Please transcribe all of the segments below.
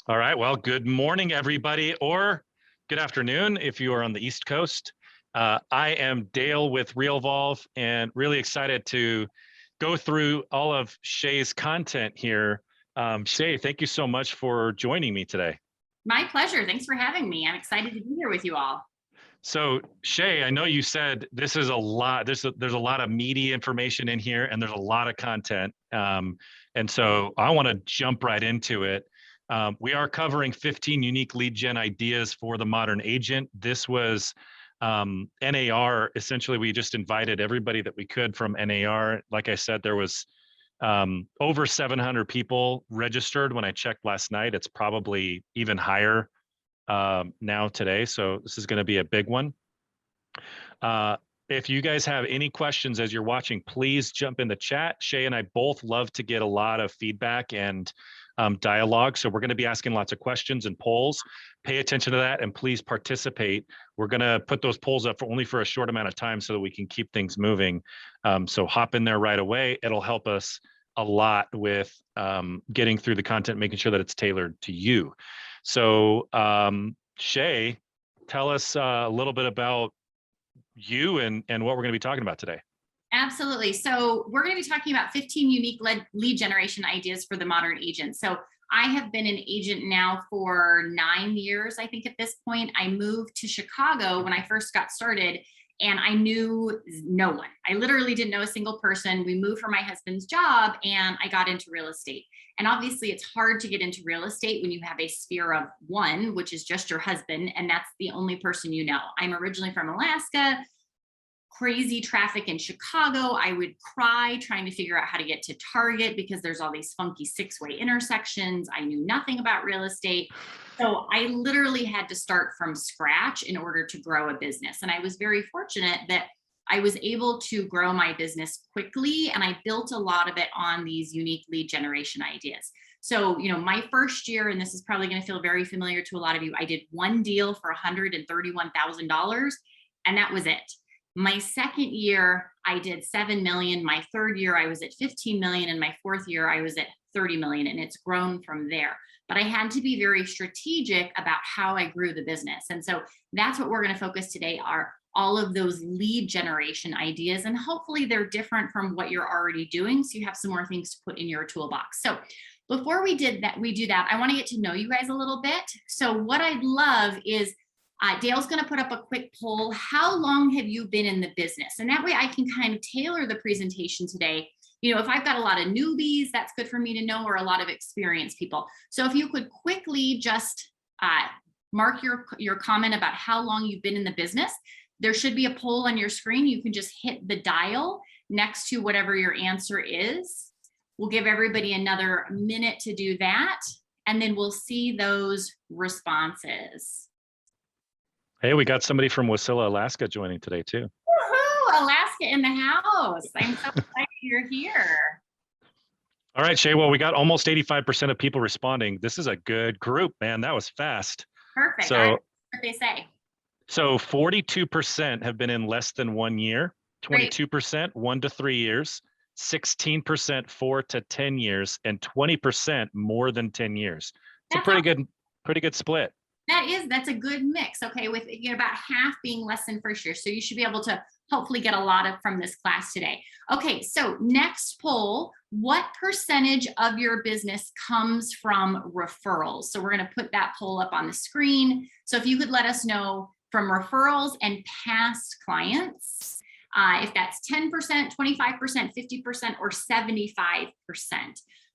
All right. Well, good morning, everybody, or good afternoon if you are on the East Coast. I am Dale with Realvolve and really excited to go through all of Shay's content here. Shay, thank you so much for joining me today. My pleasure. Thanks for having me. I'm excited to be here with you all. So, Shay, I know you said this is a lot. There's a lot of meaty information in here, and there's a lot of content. And so I want to jump right into it. We are covering 15 unique lead gen ideas for the modern agent. This was NAR. Essentially, we just invited everybody that we could from NAR. Like I said, there was over 700 people registered when I checked last night. It's probably even higher now today. So this is going to be a big one. If you guys have any questions as you're watching, please jump in the chat. Shay and I both love to get a lot of feedback and dialogue. So we're going to be asking lots of questions and polls. Pay attention to that and please participate. We're going to put those polls up only for a short amount of time so that we can keep things moving. So hop in there right away. It'll help us a lot with getting through the content, making sure that it's tailored to you. So Shay, tell us a little bit about you and what we're going to be talking about today. Absolutely. So we're going to be talking about 15 unique lead generation ideas for the modern agent. So I have been an agent now for 9 years, I think at this point. I moved to Chicago when I first got started and I knew no one. I literally didn't know a single person. We moved for my husband's job and I got into real estate. And obviously it's hard to get into real estate when you have a sphere of one, which is just your husband, and that's the only person you know. I'm originally from Alaska. Crazy traffic in Chicago. I would cry trying to figure out how to get to Target because there's all these funky six-way intersections. I knew nothing about real estate. So I literally had to start from scratch in order to grow a business. And I was very fortunate that I was able to grow my business quickly. And I built a lot of it on these unique lead generation ideas. So, my first year, and this is probably going to feel very familiar to a lot of you, I did one deal for $131,000 and that was it. My second year, I did 7 million. My third year, I was at 15 million. And my fourth year, I was at 30 million. And it's grown from there. But I had to be very strategic about how I grew the business. And so that's what we're going to focus today are all of those lead generation ideas. And hopefully they're different from what you're already doing. So you have some more things to put in your toolbox. So before we do that, I want to get to know you guys a little bit. So what I'd love is Dale's going to put up a quick poll. How long have you been in the business? And that way I can kind of tailor the presentation today. If I've got a lot of newbies, that's good for me to know, or a lot of experienced people. So if you could quickly just mark your comment about how long you've been in the business. There should be a poll on your screen. You can just hit the dial next to whatever your answer is. We'll give everybody another minute to do that. And then we'll see those responses. Hey, we got somebody from Wasilla, Alaska joining today too. Woohoo! Alaska in the house. I'm so excited you're here. All right, Shay. Well, we got almost 85% of people responding. This is a good group, man. That was fast. Perfect. So, what they say. So 42% have been in less than 1 year, 22% 1 to 3 years, 16% 4 to 10 years, and 20% more than 10 years. It's a pretty good split. That's a good mix. Okay, with about half being less than first year. So you should be able to hopefully get a lot from this class today. Okay, so next poll, what percentage of your business comes from referrals? So we're going to put that poll up on the screen. So if you could let us know from referrals and past clients, if that's 10%, 25%, 50%, or 75%.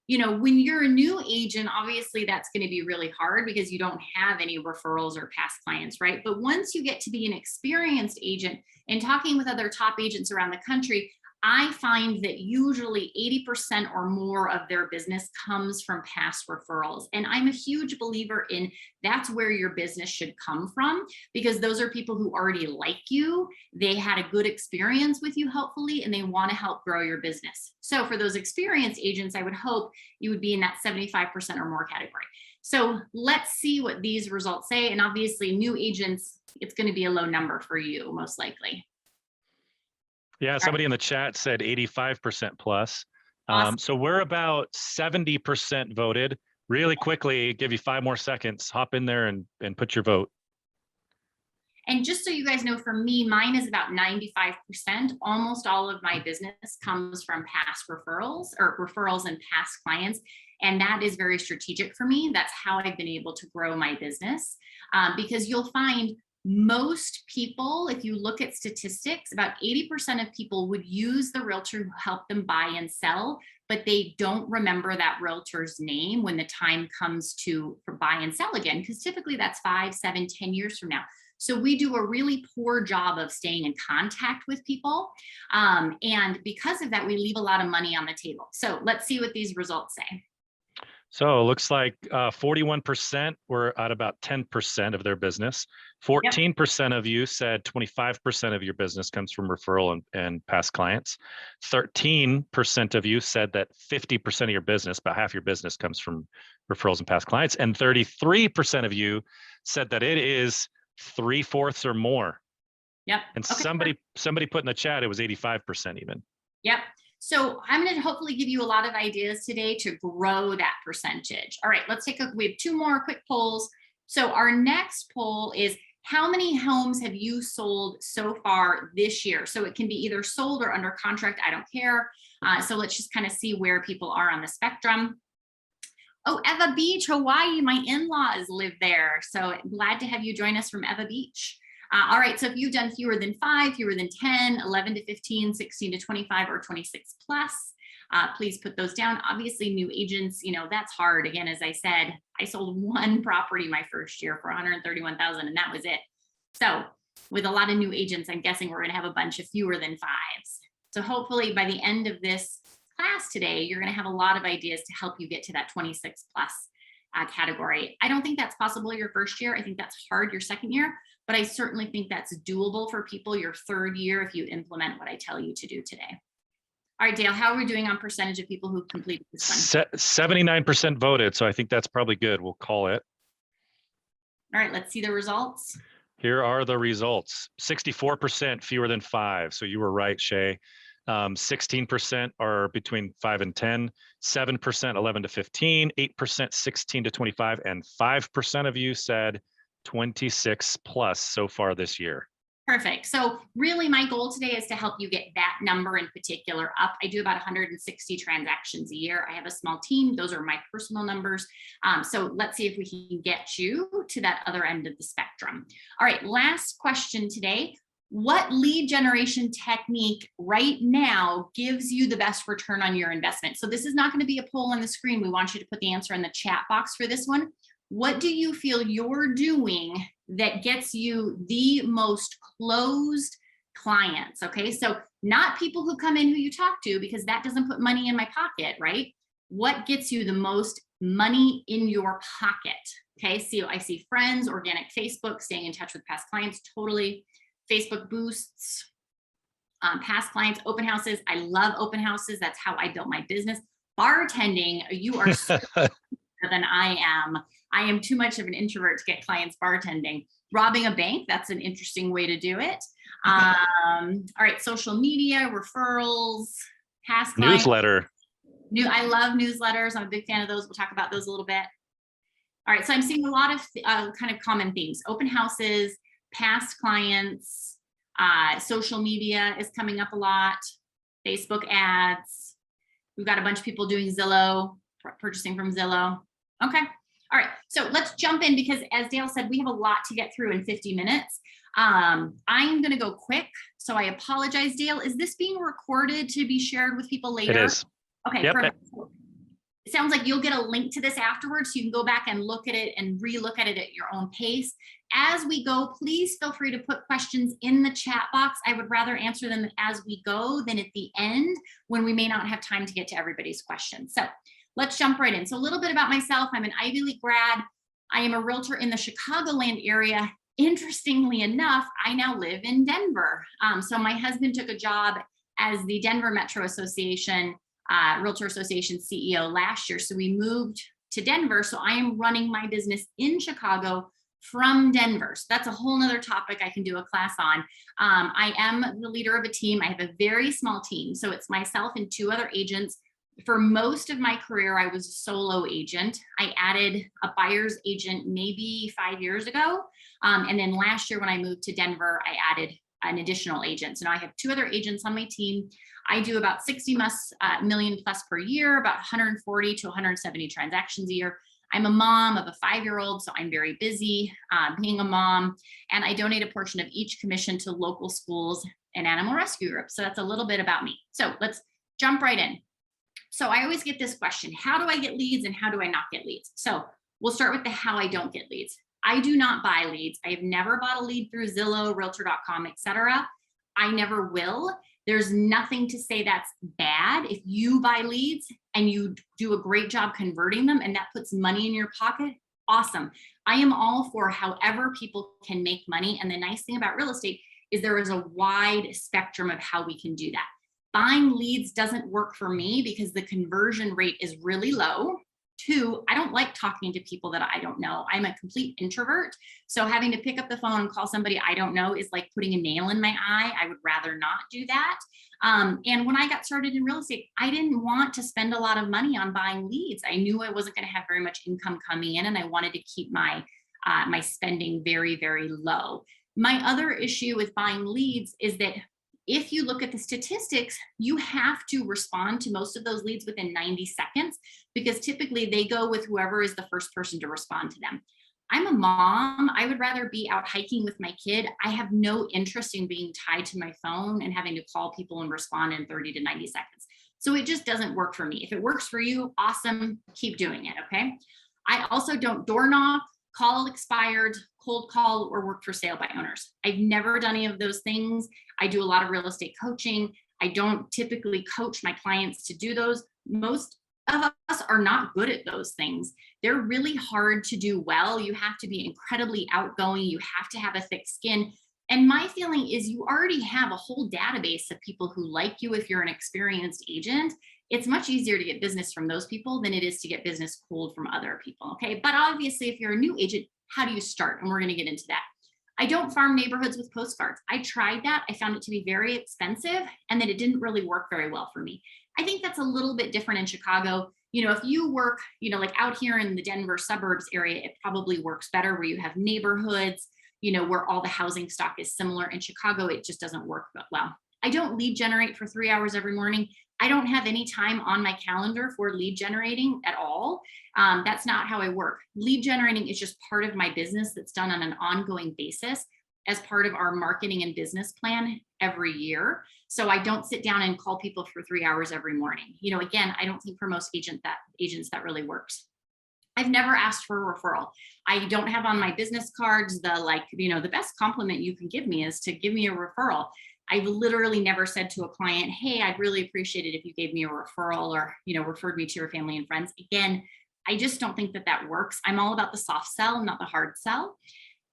When you're a new agent, obviously that's going to be really hard because you don't have any referrals or past clients, right? But once you get to be an experienced agent and talking with other top agents around the country, I find that usually 80% or more of their business comes from past referrals. And I'm a huge believer in that's where your business should come from, because those are people who already like you. They had a good experience with you, hopefully, and they want to help grow your business. So for those experienced agents, I would hope you would be in that 75% or more category. So let's see what these results say. And obviously new agents, it's going to be a low number for you, most likely. Yeah, somebody in the chat said 85% plus. Awesome. So we're about 70% voted. Really quickly, give you 5 more seconds. Hop in there and put your vote. And just so you guys know, for me, mine is about 95%. Almost all of my business comes from past referrals or referrals and past clients. And that is very strategic for me. That's how I've been able to grow my business. Because you'll find most people, if you look at statistics, about 80% of people would use the realtor who helped them buy and sell, but they don't remember that realtor's name when the time comes for buy and sell again, because typically that's 5, 7, 10 years from now. So we do a really poor job of staying in contact with people. And because of that, we leave a lot of money on the table. So let's see what these results say. So it looks like 41% were at about 10% of their business. 14% of you said 25% of your business comes from referral and past clients. 13% of you said that 50% of your business, about half your business, comes from referrals and past clients. And 33% of you said that it is 3/4 or more. Yep. And okay. somebody put in the chat, it was 85% even. Yep. So I'm going to hopefully give you a lot of ideas today to grow that percentage. All right, we have 2 more quick polls. So our next poll is, how many homes have you sold so far this year? So it can be either sold or under contract. I don't care. So let's just kind of see where people are on the spectrum. Oh, Eva Beach, Hawaii. My in-laws live there. So glad to have you join us from Eva Beach. All right, so if you've done fewer than 5, fewer than 10, 11 to 15, 16 to 25, or 26 plus, please put those down. Obviously, new agents, that's hard. Again, as I said, I sold 1 property my first year for $131,000, and that was it. So with a lot of new agents, I'm guessing we're gonna have a bunch of fewer than 5s. So hopefully by the end of this class today, you're gonna have a lot of ideas to help you get to that 26 plus category. I don't think that's possible your first year. I think that's hard your second year, but I certainly think that's doable for people your 3rd year if you implement what I tell you to do today. All right, Dale, how are we doing on percentage of people who completed this one? 79% voted, so I think that's probably good. We'll call it. All right, let's see the results. Here are the results. 64% fewer than 5. So you were right, Shay. 16% are between 5 and 10, 7% 11 to 15, 8% 16 to 25, and 5% of you said 26 plus so far this year. Perfect. So really my goal today is to help you get that number in particular up. I do about 160 transactions a year. I have a small team. Those are my personal numbers. So let's see if we can get you to that other end of the spectrum. All right, last question today. What lead generation technique right now gives you the best return on your investment? So this is not going to be a poll on the screen. We want you to put the answer in the chat box for this one. What do you feel you're doing that gets you the most closed clients? Okay, so not people who come in who you talk to, because that doesn't put money in my pocket, right? What gets you the most money in your pocket? Okay, so I see friends, organic Facebook, staying in touch with past clients, totally. Facebook boosts, past clients, open houses. I love open houses. That's how I built my business. Bartending, you are so than I am. I am too much of an introvert to get clients bartending. Robbing a bank, that's an interesting way to do it. All right, social media, referrals, past clients. Newsletter. I love newsletters. I'm a big fan of those. We'll talk about those a little bit. All right, so I'm seeing a lot of kind of common themes. Open houses, past clients, social media is coming up a lot, Facebook ads. We've got a bunch of people doing Zillow, purchasing from Zillow. Okay, all right, so let's jump in, because as Dale said, we have a lot to get through in 50 minutes. I'm gonna go quick, so I apologize. Dale, is this being recorded to be shared with people later? It is. Okay, yep. Perfect. It sounds like you'll get a link to this afterwards, so you can go back and look at it and re-look at it at your own pace. As we go, please feel free to put questions in the chat box. I would rather answer them as we go than at the end, when we may not have time to get to everybody's questions. So let's jump right in. So a little bit about myself. I'm an Ivy League grad. I am a realtor in the Chicagoland area. Interestingly enough, I now live in Denver. So my husband took a job as the Denver Metro Association Realtor Association CEO last year. So we moved to Denver. So I am running my business in Chicago from Denver. So that's a whole nother topic I can do a class on. I am the leader of a team. I have a very small team. So it's myself and 2 other agents. For most of my career, I was a solo agent. I added a buyer's agent maybe 5 years ago. And then last year when I moved to Denver, I added an additional agent. So now I have 2 other agents on my team. I do about 60 million plus per year, about 140 to 170 transactions a year. I'm a mom of a 5-year-old, so I'm very busy being a mom. And I donate a portion of each commission to local schools and animal rescue groups. So that's a little bit about me. So let's jump right in. So I always get this question, how do I get leads and how do I not get leads? So we'll start with the how I don't get leads. I do not buy leads. I have never bought a lead through Zillow, Realtor.com, etc. I never will. There's nothing to say that's bad. If you buy leads and you do a great job converting them and that puts money in your pocket, awesome. I am all for however people can make money. And the nice thing about real estate is there is a wide spectrum of how we can do that. Buying leads doesn't work for me because the conversion rate is really low. 2, I don't like talking to people that I don't know. I'm a complete introvert. So having to pick up the phone and call somebody I don't know is like putting a nail in my eye. I would rather not do that. And when I got started in real estate, I didn't want to spend a lot of money on buying leads. I knew I wasn't going to have very much income coming in, and I wanted to keep my my spending very, very low. My other issue with buying leads is that if you look at the statistics, you have to respond to most of those leads within 90 seconds because typically they go with whoever is the first person to respond to them. I'm a mom. I would rather be out hiking with my kid. I have no interest in being tied to my phone and having to call people and respond in 30 to 90 seconds. So it just doesn't work for me. If it works for you, awesome, keep doing it, okay? I also don't door knock, call expired, cold call, or work for sale by owners. I've never done any of those things. I do a lot of real estate coaching. I don't typically coach my clients to do those. Most of us are not good at those things. They're really hard to do well. You have to be incredibly outgoing. You have to have a thick skin. And my feeling is you already have a whole database of people who like you if you're an experienced agent. It's much easier to get business from those people than it is to get business cold from other people, okay? But obviously, if you're a new agent, how do you start? And we're gonna get into that. I don't farm neighborhoods with postcards. I tried that. I found it to be very expensive and that it didn't really work very well for me. I think that's a little bit different in Chicago. You know, if you work, you know, like out here in the Denver suburbs area, it probably works better where you have neighborhoods, you know, where all the housing stock is similar. In Chicago, it just doesn't work well. I don't lead generate for 3 hours every morning. I don't have any time on my calendar for lead generating at all. That's not how I work. Lead generating is just part of my business that's done on an ongoing basis as part of our marketing and business plan every year. So I don't sit down and call people for 3 hours every morning. You know, again, I don't think for most agents that really works. I've never asked for a referral. I don't have on my business cards the best compliment you can give me is to give me a referral. I've literally never said to a client, hey, I'd really appreciate it if you gave me a referral or, you know, referred me to your family and friends. Again, I just don't think that works. I'm all about the soft sell, not the hard sell.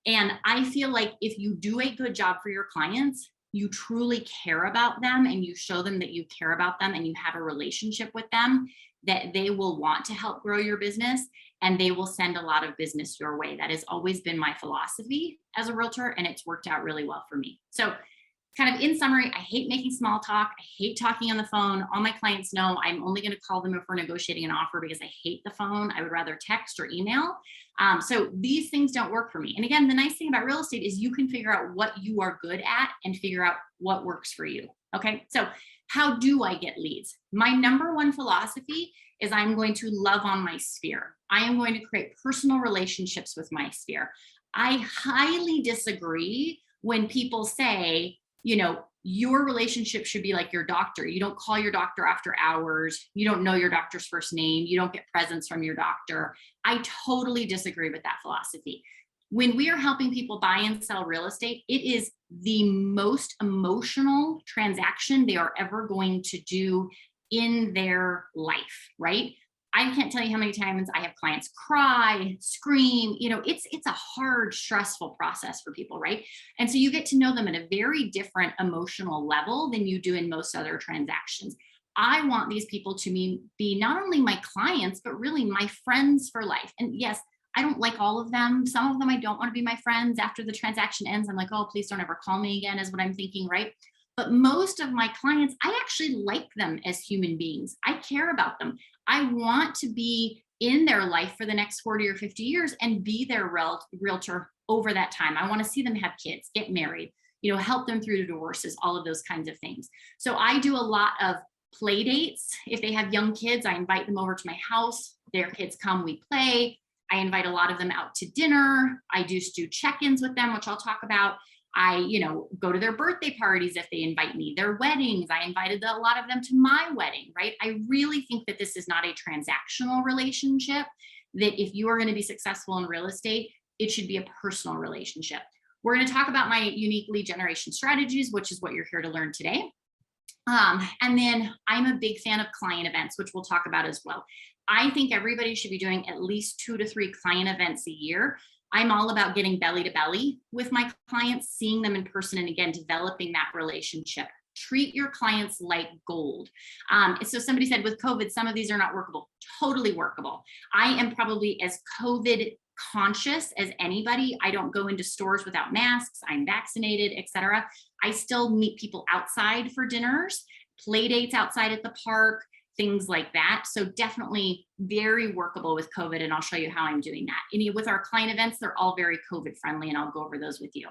And I feel like if you do a good job for your clients, you truly care about them and you show them that you care about them and you have a relationship with them, that they will want to help grow your business and they will send a lot of business your way. That has always been my philosophy as a realtor, and it's worked out really well for me. So kind of in summary, I hate making small talk. I hate talking on the phone. All my clients know I'm only going to call them if we're negotiating an offer because I hate the phone. I would rather text or email. So these things don't work for me. And again, the nice thing about real estate is you can figure out what you are good at and figure out what works for you. Okay. So how do I get leads? My number one philosophy is I'm going to love on my sphere. I am going to create personal relationships with my sphere. I highly disagree when people say, you know, your relationship should be like your doctor. You don't call your doctor after hours. You don't know your doctor's first name. You don't get presents from your doctor. I totally disagree with that philosophy. When we are helping people buy and sell real estate, it is the most emotional transaction they are ever going to do in their life, right? I can't tell you how many times I have clients cry, scream, you know, it's a hard, stressful process for people, right? And so you get to know them at a very different emotional level than you do in most other transactions. I want these people to be not only my clients, but really my friends for life. And yes, I don't like all of them. Some of them I don't want to be my friends. After the transaction ends, I'm like, oh, please don't ever call me again, is what I'm thinking, right? But most of my clients, I actually like them as human beings. I care about them. I want to be in their life for the next 40 or 50 years and be their realtor over that time. I want to see them have kids, get married, help them through divorces, all of those kinds of things. So I do a lot of play dates. If they have young kids, I invite them over to my house. Their kids come, we play. I invite a lot of them out to dinner. I do check-ins with them, which I'll talk about. I, go to their birthday parties if they invite me, their weddings. I invited a lot of them to my wedding, right? I really think that this is not a transactional relationship, that if you are going to be successful in real estate, it should be a personal relationship. We're going to talk about my unique lead generation strategies, which is what you're here to learn today. And then I'm a big fan of client events, which we'll talk about as well. I think everybody should be doing at least 2 to 3 client events a year. I'm all about getting belly to belly with my clients, seeing them in person, and again, developing that relationship. Treat your clients like gold. So somebody said with COVID, some of these are not workable. Totally workable. I am probably as COVID conscious as anybody. I don't go into stores without masks. I'm vaccinated, etc. I still meet people outside for dinners, play dates outside at the park, things like that. So definitely very workable with COVID. And I'll show you how I'm doing that. And with our client events, they're all very COVID friendly, and I'll go over those with you.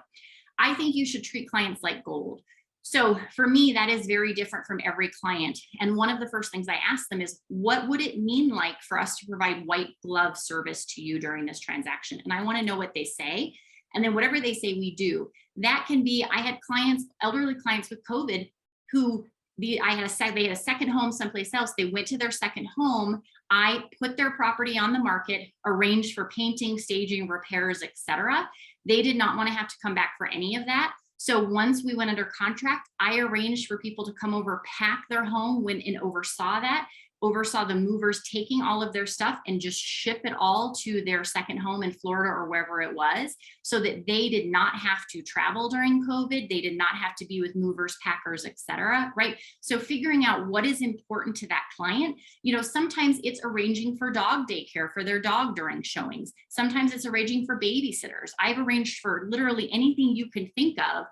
I think you should treat clients like gold. So for me, that is very different from every client. And one of the first things I ask them is, what would it mean like for us to provide white glove service to you during this transaction? And I want to know what they say. And then whatever they say, we do. That can be, I had clients, elderly clients with COVID who they had a second home someplace else. They went to their second home. I put their property on the market, arranged for painting, staging, repairs, etc. They did not want to have to come back for any of that. So once we went under contract, I arranged for people to come over, pack their home, went and oversaw the movers taking all of their stuff and just ship it all to their second home in Florida or wherever it was, so that they did not have to travel during COVID. They did not have to be with movers, packers, etc. Right? So figuring out what is important to that client. Sometimes it's arranging for dog daycare for their dog during showings. Sometimes it's arranging for babysitters. I've arranged for literally anything you can think of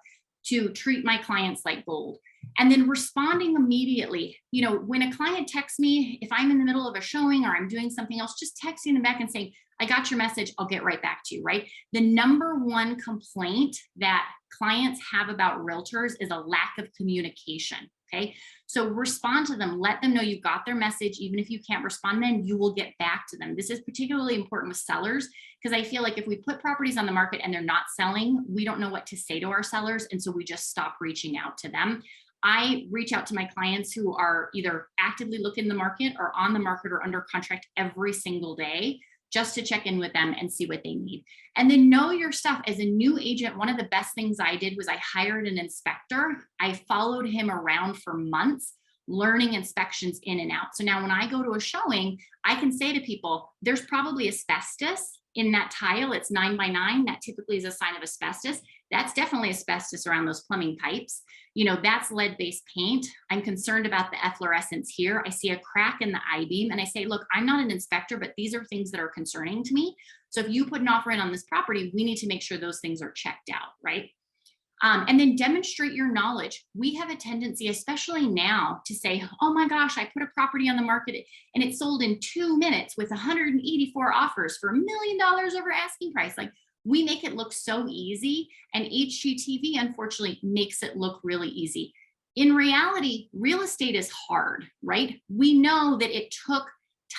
to treat my clients like gold. And then responding immediately. When a client texts me, if I'm in the middle of a showing or I'm doing something else, just texting them back and saying, I got your message, I'll get right back to you, right? The number one complaint that clients have about realtors is a lack of communication, okay? So respond to them, let them know you got their message. Even if you can't respond, then you will get back to them. This is particularly important with sellers, because I feel like if we put properties on the market and they're not selling, we don't know what to say to our sellers. And so we just stop reaching out to them. I reach out to my clients who are either actively looking in the market or on the market or under contract every single day, just to check in with them and see what they need. And then know your stuff. As a new agent, one of the best things I did was I hired an inspector. I followed him around for months, learning inspections in and out. So now when I go to a showing, I can say to people, there's probably asbestos in that tile. It's 9 by 9. That typically is a sign of asbestos. That's definitely asbestos around those plumbing pipes. That's lead-based paint. I'm concerned about the efflorescence here. I see a crack in the I-beam, and I say, look, I'm not an inspector, but these are things that are concerning to me. So if you put an offer in on this property, we need to make sure those things are checked out, right? And then demonstrate your knowledge. We have a tendency, especially now, to say, oh my gosh, I put a property on the market and it sold in 2 minutes with 184 offers for $1 million over asking price. Like, we make it look so easy, and HGTV unfortunately makes it look really easy. In reality, real estate is hard, right? We know that it took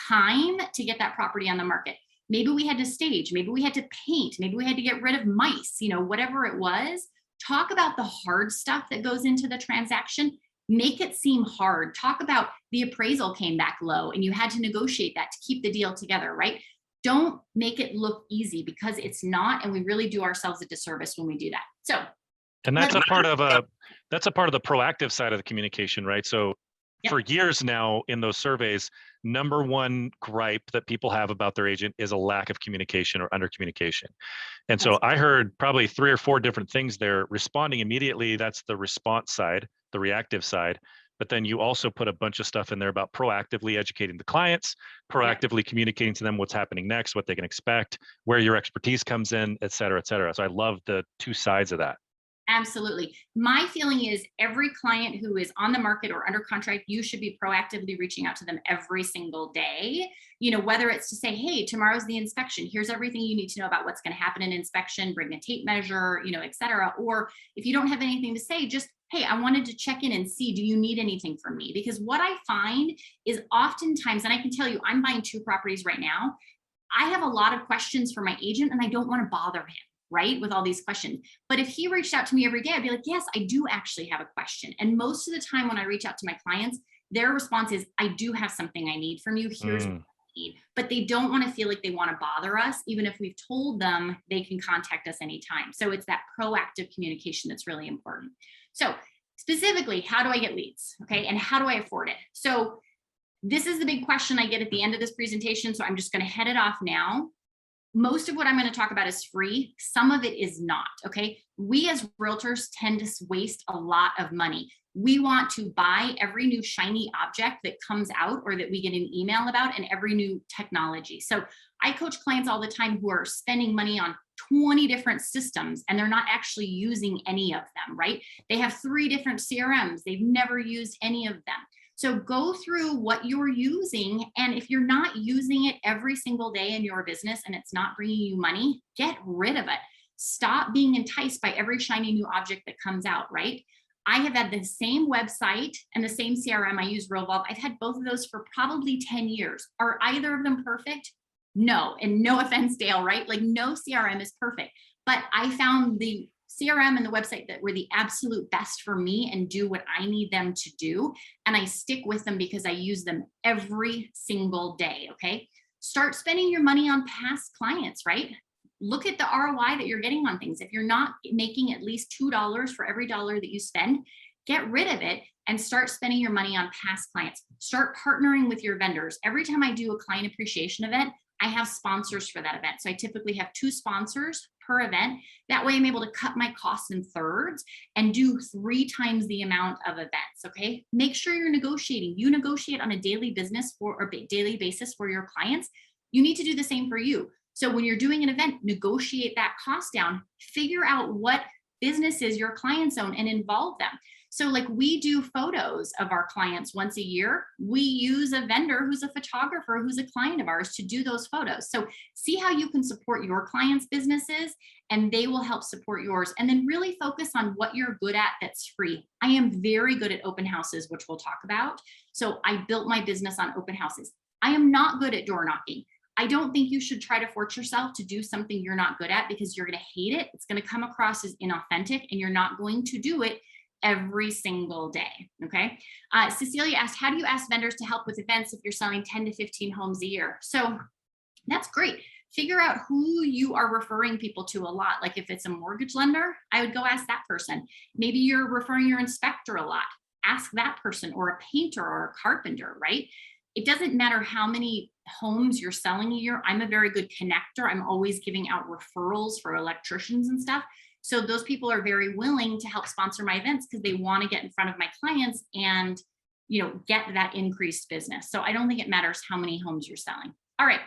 time to get that property on the market. Maybe we had to stage, maybe we had to paint, maybe we had to get rid of mice, whatever it was. Talk about the hard stuff that goes into the transaction. Make it seem hard. Talk about the appraisal came back low and you had to negotiate that to keep the deal together, right? Don't make it look easy, because it's not, and we really do ourselves a disservice when we do that. So, and that's a part of the proactive side of the communication, right? So for years now in those surveys, number one gripe that people have about their agent is a lack of communication or under communication. And so I heard probably 3 or 4 different things there. Responding immediately, that's the response side, the reactive side. But then you also put a bunch of stuff in there about proactively educating the clients, proactively communicating to them what's happening next, what they can expect, where your expertise comes in, et cetera, et cetera. So I love the 2 sides of that. Absolutely. My feeling is every client who is on the market or under contract, you should be proactively reaching out to them every single day. Whether it's to say, hey, tomorrow's the inspection. Here's everything you need to know about what's going to happen in inspection, bring a tape measure, et cetera. Or if you don't have anything to say, just, hey, I wanted to check in and see, do you need anything from me? Because what I find is oftentimes, and I can tell you, I'm buying 2 properties right now. I have a lot of questions for my agent and I don't want to bother him, right, with all these questions. But if he reached out to me every day, I'd be like, yes, I do actually have a question. And most of the time when I reach out to my clients, their response is, I do have something I need from you. Here's what I need. But they don't want to feel like they want to bother us, even if we've told them they can contact us anytime. So it's that proactive communication that's really important. So specifically, how do I get leads? Okay. And how do I afford it? So this is the big question I get at the end of this presentation. So I'm just going to head it off now. Most of what I'm going to talk about is free. Some of it is not. Okay. We as realtors tend to waste a lot of money. We want to buy every new shiny object that comes out or that we get an email about, and every new technology. So I coach clients all the time who are spending money on 20 different systems and they're not actually using any of them, right? They have 3 different CRMs. They've never used any of them. So go through what you're using. And if you're not using it every single day in your business and it's not bringing you money, get rid of it. Stop being enticed by every shiny new object that comes out, right? I have had the same website and the same CRM. I use Realvolve. I've had both of those for probably 10 years. Are either of them perfect? No. And no offense, Dale, right? Like no CRM is perfect. But I found the CRM and the website that were the absolute best for me and do what I need them to do. And I stick with them because I use them every single day. Okay. Start spending your money on past clients, right? Look at the ROI that you're getting on things. If you're not making at least $2 for every dollar that you spend, get rid of it and start spending your money on past clients. Start partnering with your vendors. Every time I do a client appreciation event, I have sponsors for that event. So I typically have 2 sponsors per event. That way I'm able to cut my costs in thirds and do 3 times the amount of events. Okay. Make sure you're negotiating. You negotiate on a daily daily basis for your clients. You need to do the same for you. So when you're doing an event, negotiate that cost down, figure out what businesses your clients own and involve them. So like we do photos of our clients once a year. We use a vendor who's a photographer, who's a client of ours to do those photos. So see how you can support your clients' businesses and they will help support yours. And then really focus on what you're good at that's free. I am very good at open houses, which we'll talk about. So I built my business on open houses. I am not good at door knocking. I don't think you should try to force yourself to do something you're not good at because you're going to hate it. It's going to come across as inauthentic and you're not going to do it every single day. Okay. Cecilia asked, how do you ask vendors to help with events if you're selling 10 to 15 homes a year? So that's great. Figure out who you are referring people to a lot. Like if it's a mortgage lender, I would go ask that person. Maybe you're referring your inspector a lot. Ask that person, or a painter or a carpenter, right? It doesn't matter how many homes you're selling a year. I'm a very good connector. I'm always giving out referrals for electricians and stuff. So those people are very willing to help sponsor my events because they want to get in front of my clients and, get that increased business. So I don't think it matters how many homes you're selling. All right.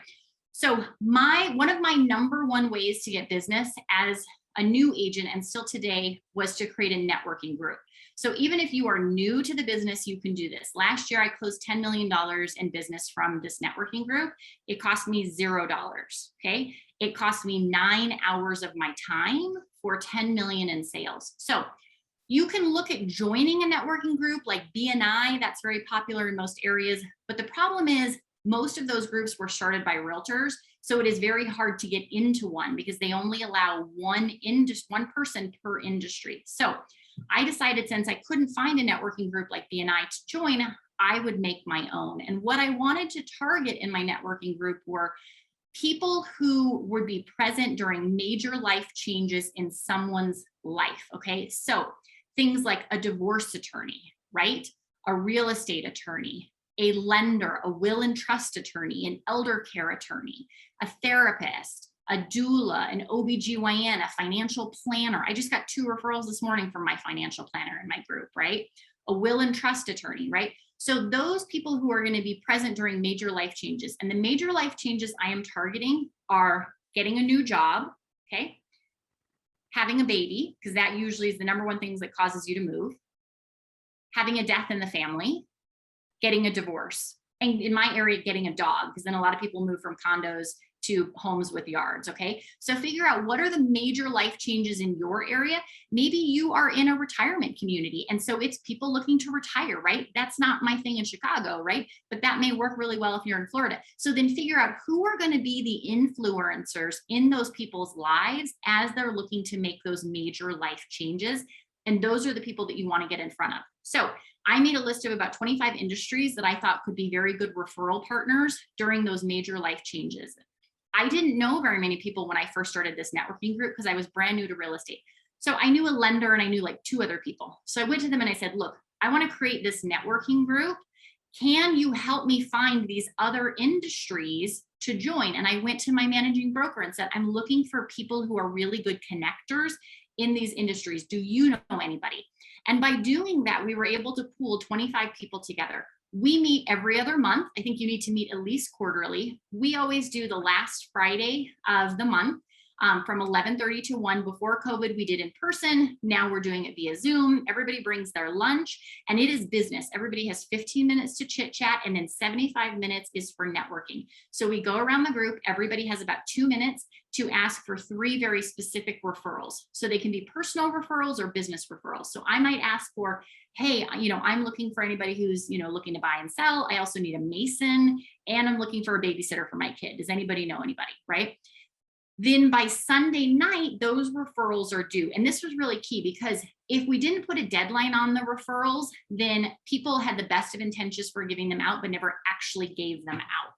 So one of my number 1 ways to get business as a new agent and still today was to create a networking group. So even if you are new to the business, you can do this. Last year, I closed $10 million in business from this networking group. It cost me $0. Okay. It cost me 9 hours of my time for 10 million in sales. So you can look at joining a networking group like BNI. That's very popular in most areas. But the problem is most of those groups were started by realtors. So it is very hard to get into one because they only allow one person per industry. So I decided, since I couldn't find a networking group like BNI to join, I would make my own. And what I wanted to target in my networking group were people who would be present during major life changes in someone's life. Okay. So things like a divorce attorney, right? A real estate attorney, a lender, a will and trust attorney, an elder care attorney, a therapist, a doula, an OBGYN, a financial planner. I just got 2 referrals this morning from my financial planner in my group, right? A will and trust attorney, right? So those people who are going to be present during major life changes, and the major life changes I am targeting are getting a new job, okay? having a baby, because that usually is the number one thing that causes you to move, having a death in the family, getting a divorce, and in my area, getting a dog, because then a lot of people move from condos to homes with yards. Okay. So figure out what are the major life changes in your area. Maybe you are in a retirement community. And so it's people looking to retire, right? That's not my thing in Chicago, right? But that may work really well if you're in Florida. So then figure out who are going to be the influencers in those people's lives as they're looking to make those major life changes. And those are the people that you want to get in front of. So I made a list of about 25 industries that I thought could be very good referral partners during those major life changes. I didn't know very many people when I first started this networking group because I was brand new to real estate. So I knew a lender and I knew like 2 other people. So I went to them and I said, look, I want to create this networking group. Can you help me find these other industries to join? And I went to my managing broker and said, I'm looking for people who are really good connectors in these industries. Do you know anybody? And by doing that, we were able to pool 25 people together. We meet every other month. I think you need to meet at least quarterly. We always do the last Friday of the month from 11:30 to 1. Before COVID, we did in person. Now we're doing it via Zoom. Everybody brings their lunch and it is business. Everybody has 15 minutes to chit chat and then 75 minutes is for networking. So we go around the group. Everybody has about 2 minutes to ask for 3 very specific referrals. So they can be personal referrals or business referrals. So I might ask for, hey, I'm looking for anybody who's, looking to buy and sell. I also need a mason and I'm looking for a babysitter for my kid. Does anybody know anybody, right? Then by Sunday night, those referrals are due. And this was really key because if we didn't put a deadline on the referrals, then people had the best of intentions for giving them out, but never actually gave them out.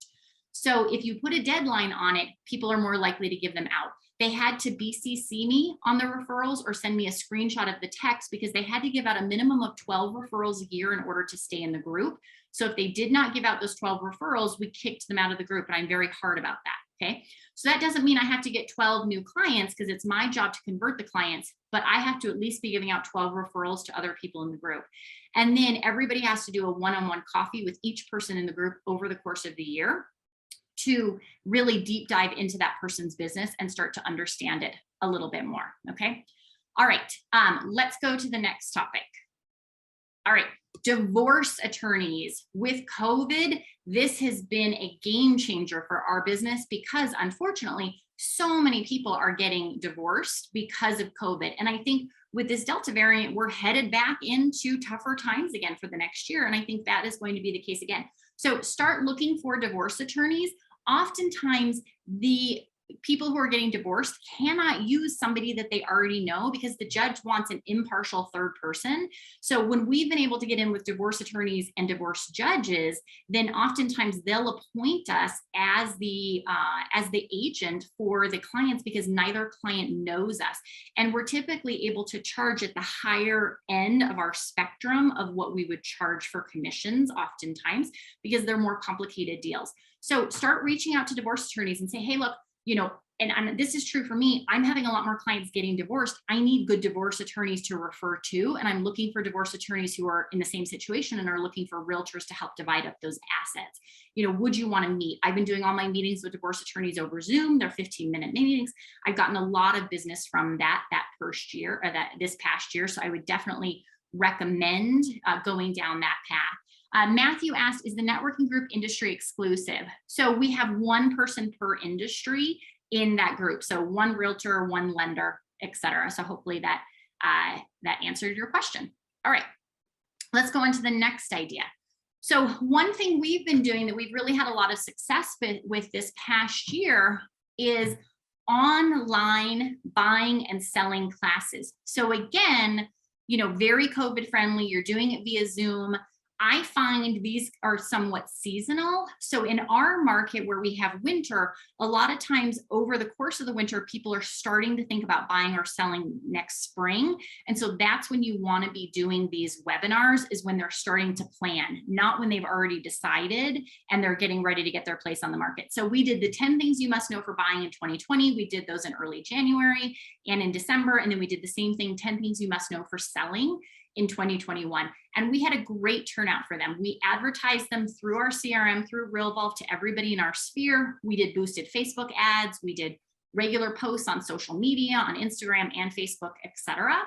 So if you put a deadline on it, people are more likely to give them out. They had to BCC me on the referrals or send me a screenshot of the text because they had to give out a minimum of 12 referrals a year in order to stay in the group. So if they did not give out those 12 referrals, we kicked them out of the group. And I'm very hard about that. Okay. So that doesn't mean I have to get 12 new clients because it's my job to convert the clients, but I have to at least be giving out 12 referrals to other people in the group. And then everybody has to do a one-on-one coffee with each person in the group over the course of the year to really deep dive into that person's business and start to understand it a little bit more. Okay. All right. Let's go to the next topic. All right. Divorce attorneys. With COVID, this has been a game changer for our business because unfortunately, so many people are getting divorced because of COVID. And I think with this Delta variant, we're headed back into tougher times again for the next year. And I think that is going to be the case again. So start looking for divorce attorneys. Oftentimes, the people who are getting divorced cannot use somebody that they already know because the judge wants an impartial third person. So when we've been able to get in with divorce attorneys and divorce judges, then oftentimes they'll appoint us as the agent for the clients because neither client knows us. And we're typically able to charge at the higher end of our spectrum of what we would charge for commissions oftentimes because they're more complicated deals. So start reaching out to divorce attorneys and say, hey, look, and this is true for me. I'm having a lot more clients getting divorced. I need good divorce attorneys to refer to. And I'm looking for divorce attorneys who are in the same situation and are looking for realtors to help divide up those assets. Would you want to meet? I've been doing all my meetings with divorce attorneys over Zoom. They're 15-minute meetings. I've gotten a lot of business from that first year or this past year. So I would definitely recommend going down that path. Matthew asked, is the networking group industry exclusive? So we have one person per industry in that group. So one realtor, one lender, et cetera. So hopefully that answered your question. All right, let's go into the next idea. So one thing we've been doing that we've really had a lot of success with this past year is online buying and selling classes. So again, very COVID friendly. You're doing it via Zoom. I find these are somewhat seasonal. So in our market where we have winter, a lot of times over the course of the winter, people are starting to think about buying or selling next spring. And so that's when you want to be doing these webinars is when they're starting to plan, not when they've already decided and they're getting ready to get their place on the market. So we did the 10 things you must know for buying in 2020. We did those in early January and in December. And then we did the same thing, 10 things you must know for selling in 2021. And we had a great turnout for them. We advertised them through our CRM, through Realvolve to everybody in our sphere. We did boosted Facebook ads. We did regular posts on social media, on Instagram and Facebook, etc.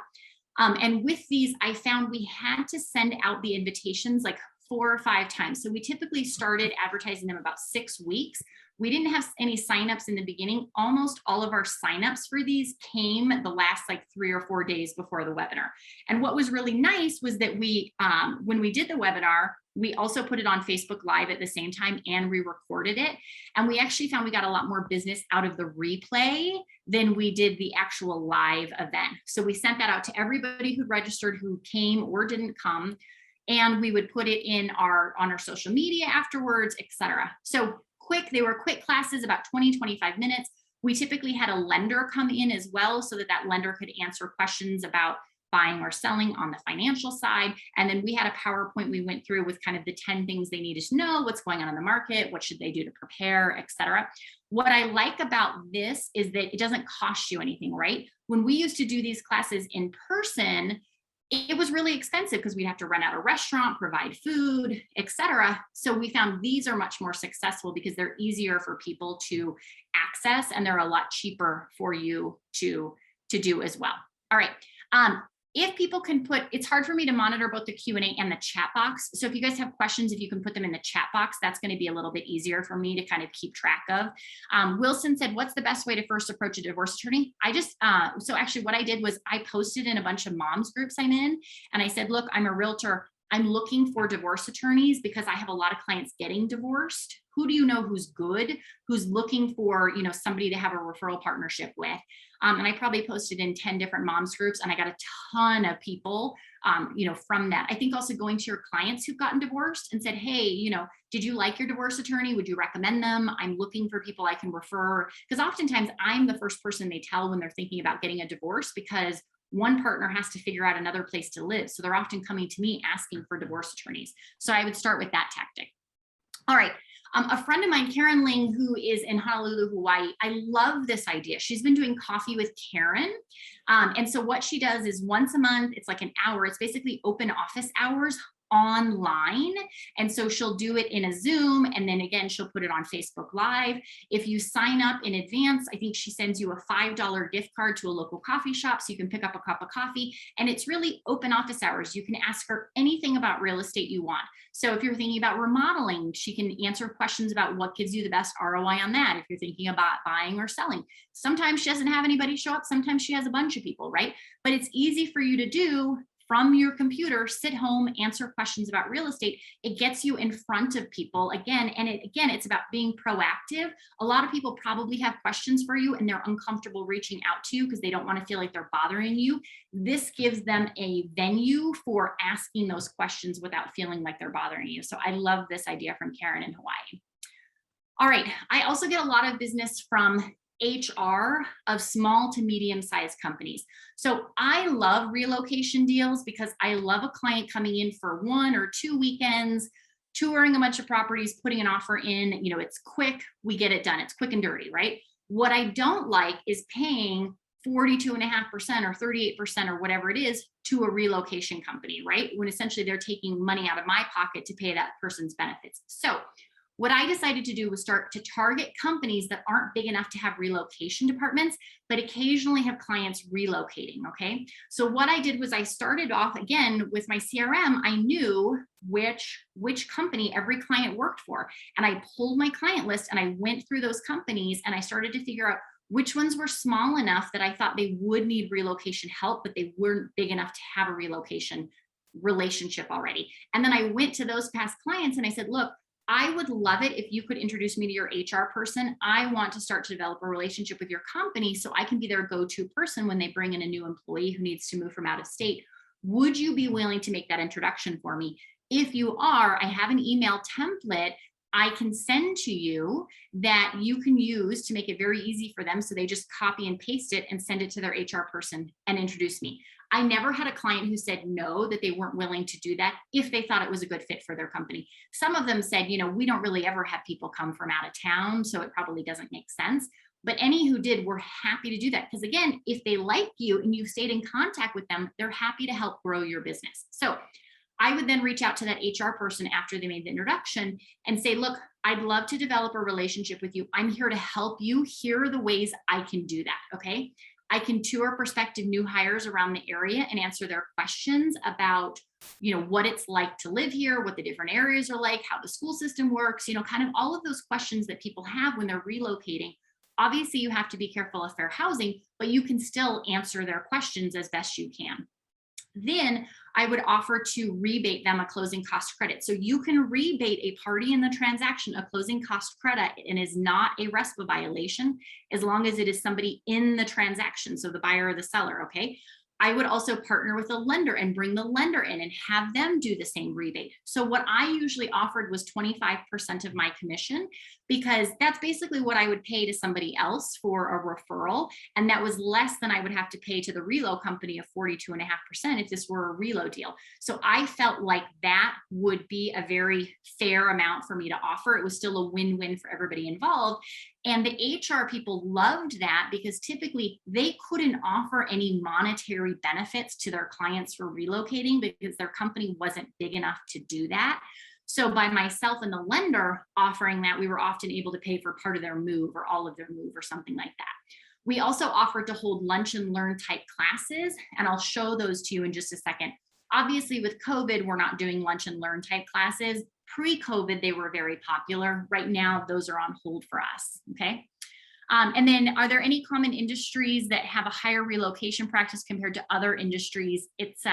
And with these, I found we had to send out the invitations like 4 or 5 times. So we typically started advertising them about 6 weeks. We didn't have any signups in the beginning. Almost all of our signups for these came the last like 3 or 4 days before the webinar. And what was really nice was that we, when we did the webinar, we also put it on Facebook Live at the same time and re-recorded it. And we actually found we got a lot more business out of the replay than we did the actual live event. So we sent that out to everybody who registered, who came or didn't come. And we would put it in on our social media afterwards, etc. So they were quick classes, about 20, 25 minutes. We typically had a lender come in as well so that that lender could answer questions about buying or selling on the financial side. And then we had a PowerPoint we went through with kind of the 10 things they needed to know, what's going on in the market, what should they do to prepare, etc. What I like about this is that it doesn't cost you anything, right? When we used to do these classes in person, it was really expensive because we'd have to rent out a restaurant, provide food, etc. So we found these are much more successful because they're easier for people to access and they're a lot cheaper for you to do as well. All right. If people can it's hard for me to monitor both the Q&A and the chat box. So if you guys have questions, if you can put them in the chat box, that's going to be a little bit easier for me to kind of keep track of. Wilson said, what's the best way to first approach a divorce attorney? So actually what I did was I posted in a bunch of moms groups I'm in, and I said, look, I'm a realtor. I'm looking for divorce attorneys because I have a lot of clients getting divorced. Who do you know who's good, who's looking for, somebody to have a referral partnership with? And I probably posted in 10 different moms groups, and I got a ton of people, from that. I think also going to your clients who've gotten divorced and said, hey, did you like your divorce attorney? Would you recommend them? I'm looking for people I can refer. Because oftentimes I'm the first person they tell when they're thinking about getting a divorce, because one partner has to figure out another place to live. So they're often coming to me asking for divorce attorneys. So I would start with that tactic. All right. A friend of mine, Karen Ling, who is in Honolulu, Hawaii, I love this idea. She's been doing coffee with Karen. And so what she does is once a month, it's like an hour. It's basically open office hours online. And so she'll do it in a Zoom, and then again, she'll put it on Facebook Live. If you sign up in advance, I think she sends you a $5 gift card to a local coffee shop so you can pick up a cup of coffee. And it's really open office hours. You can ask her anything about real estate you want. So if you're thinking about remodeling, she can answer questions about what gives you the best ROI on that. If you're thinking about buying or selling, sometimes she doesn't have anybody show up. Sometimes she has a bunch of people, right? But it's easy for you to do from your computer, sit home, answer questions about real estate. It gets you in front of people again. And it's about being proactive. A lot of people probably have questions for you and they're uncomfortable reaching out to you because they don't want to feel like they're bothering you. This gives them a venue for asking those questions without feeling like they're bothering you. So I love this idea from Karen in Hawaii. All right. I also get a lot of business from HR of small to medium-sized companies. So I love relocation deals because I love a client coming in for 1 or 2 weekends, touring a bunch of properties, putting an offer in. It's quick, we get it done. It's quick and dirty, right? What I don't like is paying 42.5% or 38% or whatever it is to a relocation company, right? When essentially they're taking money out of my pocket to pay that person's benefits. So what I decided to do was start to target companies that aren't big enough to have relocation departments, but occasionally have clients relocating, okay? So what I did was I started off, again, with my CRM. I knew which company every client worked for. And I pulled my client list and I went through those companies and I started to figure out which ones were small enough that I thought they would need relocation help, but they weren't big enough to have a relocation relationship already. And then I went to those past clients and I said, look, I would love it if you could introduce me to your HR person. I want to start to develop a relationship with your company so I can be their go-to person when they bring in a new employee who needs to move from out of state. Would you be willing to make that introduction for me? If you are, I have an email template I can send to you that you can use to make it very easy for them. So they just copy and paste it and send it to their HR person and introduce me. I never had a client who said no, that they weren't willing to do that if they thought it was a good fit for their company. Some of them said, we don't really ever have people come from out of town, so it probably doesn't make sense. But any who did were happy to do that. Because again, if they like you and you've stayed in contact with them, they're happy to help grow your business. So I would then reach out to that HR person after they made the introduction and say, look, I'd love to develop a relationship with you. I'm here to help you. Here are the ways I can do that. Okay. I can tour prospective new hires around the area and answer their questions about, what it's like to live here, what the different areas are like, how the school system works, kind of all of those questions that people have when they're relocating. Obviously, you have to be careful of fair housing, but you can still answer their questions as best you can. Then I would offer to rebate them a closing cost credit. So you can rebate a party in the transaction a closing cost credit and is not a RESPA violation as long as it is somebody in the transaction. So the buyer or the seller, okay? I would also partner with a lender and bring the lender in and have them do the same rebate. So what I usually offered was 25% of my commission, because that's basically what I would pay to somebody else for a referral. And that was less than I would have to pay to the relo company of 42.5% if this were a relo deal. So I felt like that would be a very fair amount for me to offer. It was still a win-win for everybody involved. And the HR people loved that because typically they couldn't offer any monetary benefits to their clients for relocating because their company wasn't big enough to do that. So by myself and the lender offering that, we were often able to pay for part of their move or all of their move or something like that. We also offered to hold lunch and learn type classes, and I'll show those to you in just a second. Obviously, with COVID, we're not doing lunch and learn type classes. Pre-COVID, they were very popular. Right now, those are on hold for us, okay? And then are there any common industries that have a higher relocation practice compared to other industries? It's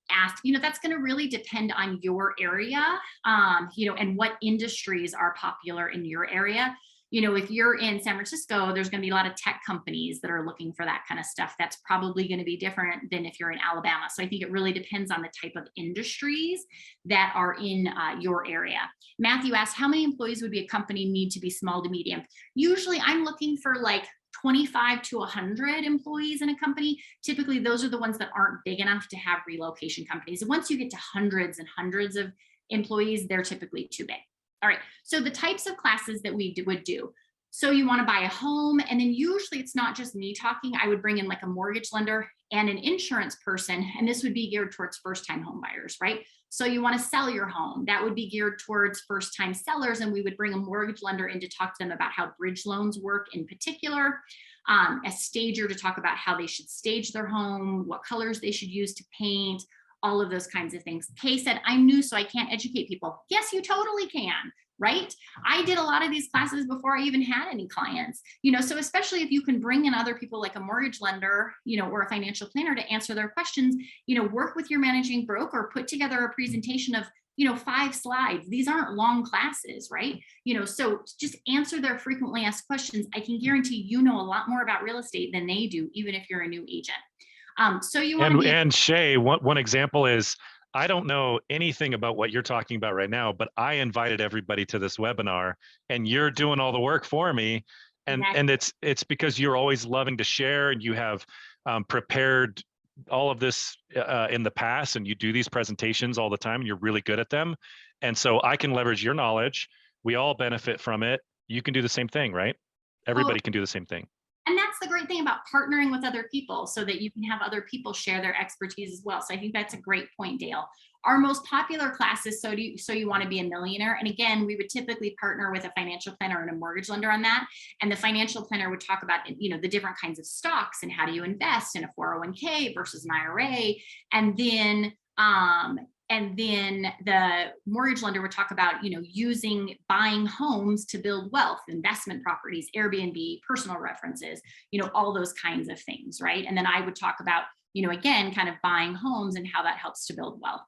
asked, that's going to really depend on your area, and what industries are popular in your area. If you're in San Francisco, there's going to be a lot of tech companies that are looking for that kind of stuff. That's probably going to be different than if you're in Alabama. So I think it really depends on the type of industries that are in your area. Matthew asked, how many employees would be a company need to be small to medium? Usually I'm looking for like 25 to 100 employees in a company. Typically, those are the ones that aren't big enough to have relocation companies. And once you get to hundreds and hundreds of employees, they're typically too big. All right, so the types of classes that we would do. So you want to buy a home, and then usually it's not just me talking. I would bring in like a mortgage lender and an insurance person, and this would be geared towards first-time home buyers, right? So you want to sell your home. That would be geared towards first-time sellers, and we would bring a mortgage lender in to talk to them about how bridge loans work in particular, a stager to talk about how they should stage their home, what colors they should use to paint, all of those kinds of things. Kay said, I'm new, so I can't educate people. Yes, you totally can, right? I did a lot of these classes before I even had any clients, so especially if you can bring in other people like a mortgage lender, or a financial planner to answer their questions, work with your managing broker, put together a presentation of 5 slides. These aren't long classes, right? So just answer their frequently asked questions. I can guarantee you know a lot more about real estate than they do, even if you're a new agent. So you want to be, and Shay, one example is, I don't know anything about what you're talking about right now, but I invited everybody to this webinar, and you're doing all the work for me. And it's because you're always loving to share, and you have prepared all of this in the past, and you do these presentations all the time, and you're really good at them. And so I can leverage your knowledge. We all benefit from it. You can do the same thing, right? Everybody can do the same thing. And that's the great thing about partnering with other people, so that you can have other people share their expertise as well. So I think that's a great point, Dale. Our most popular class is So You Want to Be a Millionaire? And again, we would typically partner with a financial planner and a mortgage lender on that. And the financial planner would talk about, the different kinds of stocks and how do you invest in a 401k versus an IRA. And then the mortgage lender would talk about, buying homes to build wealth, investment properties, Airbnb, personal references, all those kinds of things, right? And then I would talk about, again, kind of buying homes and how that helps to build wealth.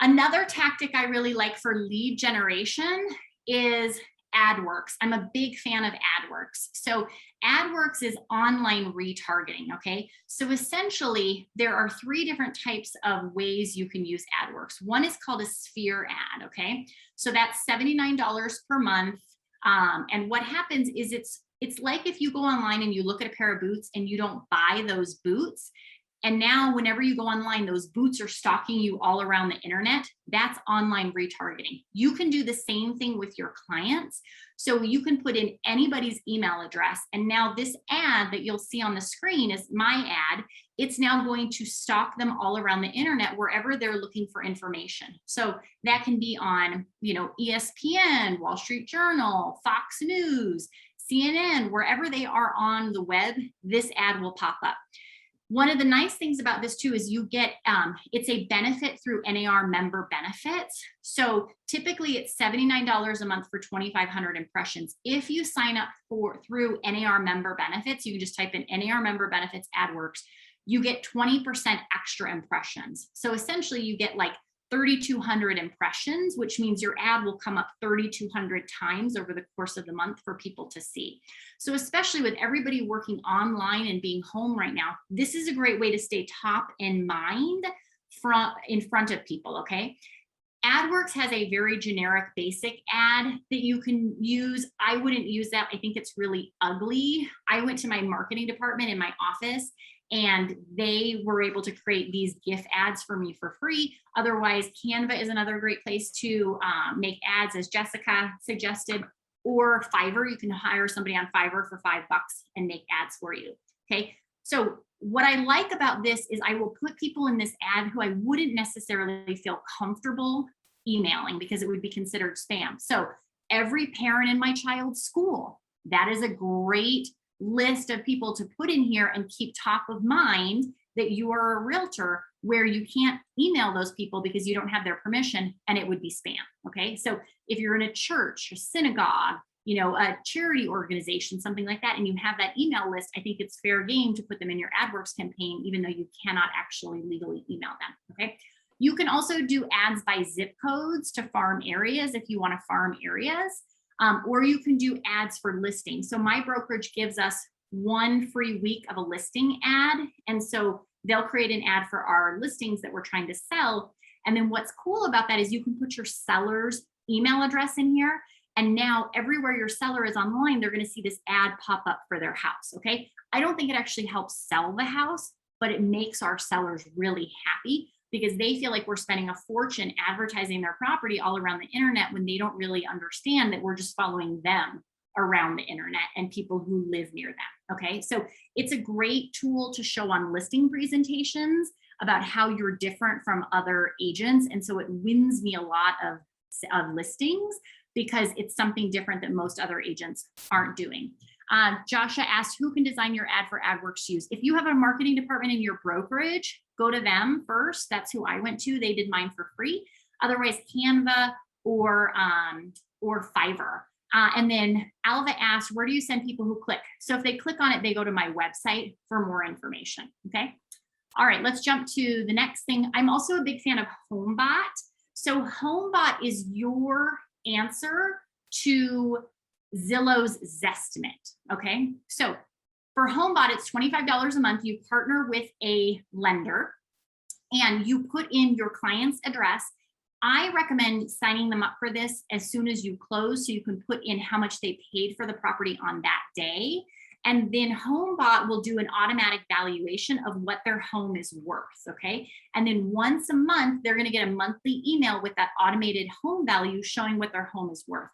Another tactic I really like for lead generation is AdWorks. I'm a big fan of AdWorks. So AdWorks is online retargeting, okay? So essentially, there are 3 different types of ways you can use AdWorks. One is called a sphere ad, okay? So that's $79 per month. And what happens is it's like if you go online and you look at a pair of boots and you don't buy those boots, And now whenever you go online, those boots are stalking you all around the internet. That's online retargeting. You can do the same thing with your clients. So you can put in anybody's email address. And now this ad that you'll see on the screen is my ad. It's now going to stalk them all around the internet wherever they're looking for information. So that can be on, ESPN, Wall Street Journal, Fox News, CNN, wherever they are on the web, this ad will pop up. One of the nice things about this too is you get, it's a benefit through NAR member benefits. So typically it's $79 a month for 2,500 impressions. If you sign up through NAR member benefits, you can just type in NAR member benefits AdWorks, you get 20% extra impressions. So essentially you get like 3,200 impressions, which means your ad will come up 3,200 times over the course of the month for people to see. So especially with everybody working online and being home right now, this is a great way to stay top in mind in front of people, okay? AdWorks has a very generic basic ad that you can use. I wouldn't use that. I think it's really ugly. I went to my marketing department in my office and they were able to create these GIF ads for me for free. Otherwise, Canva is another great place to make ads, as Jessica suggested, or Fiverr. You can hire somebody on Fiverr for $5 and make ads for you, okay? So what I like about this is I will put people in this ad who I wouldn't necessarily feel comfortable emailing because it would be considered spam. So every parent in my child's school, that is a great list of people to put in here and keep top of mind that you are a realtor, where you can't email those people because you don't have their permission and it would be spam. Okay. So if you're in a church, a synagogue, a charity organization, something like that, and you have that email list, I think it's fair game to put them in your AdWorks campaign, even though you cannot actually legally email them. Okay. You can also do ads by zip codes to farm areas if you want to farm areas. Or you can do ads for listings. So my brokerage gives us 1 free week of a listing ad. And so they'll create an ad for our listings that we're trying to sell. And then what's cool about that is you can put your seller's email address in here. And now everywhere your seller is online, they're going to see this ad pop up for their house. Okay. I don't think it actually helps sell the house, but it makes our sellers really happy, because they feel like we're spending a fortune advertising their property all around the internet when they don't really understand that we're just following them around the internet and people who live near them. Okay. So it's a great tool to show on listing presentations about how you're different from other agents. And so it wins me a lot of listings because it's something different that most other agents aren't doing. Joshua asked, who can design your ad for AdWorks use? If you have a marketing department in your brokerage, go to them first. That's who I went to. They did mine for free. Otherwise, Canva or Fiverr. And then Alva asked, where do you send people who click? So if they click on it, they go to my website for more information. Okay. All right, let's jump to the next thing. I'm also a big fan of Homebot. So Homebot is your answer to Zillow's Zestimate. Okay. So for Homebot, it's $25 a month. You partner with a lender and you put in your client's address. I recommend signing them up for this as soon as you close, so you can put in how much they paid for the property on that day. And then Homebot will do an automatic valuation of what their home is worth, okay? And then once a month, they're gonna get a monthly email with that automated home value showing what their home is worth.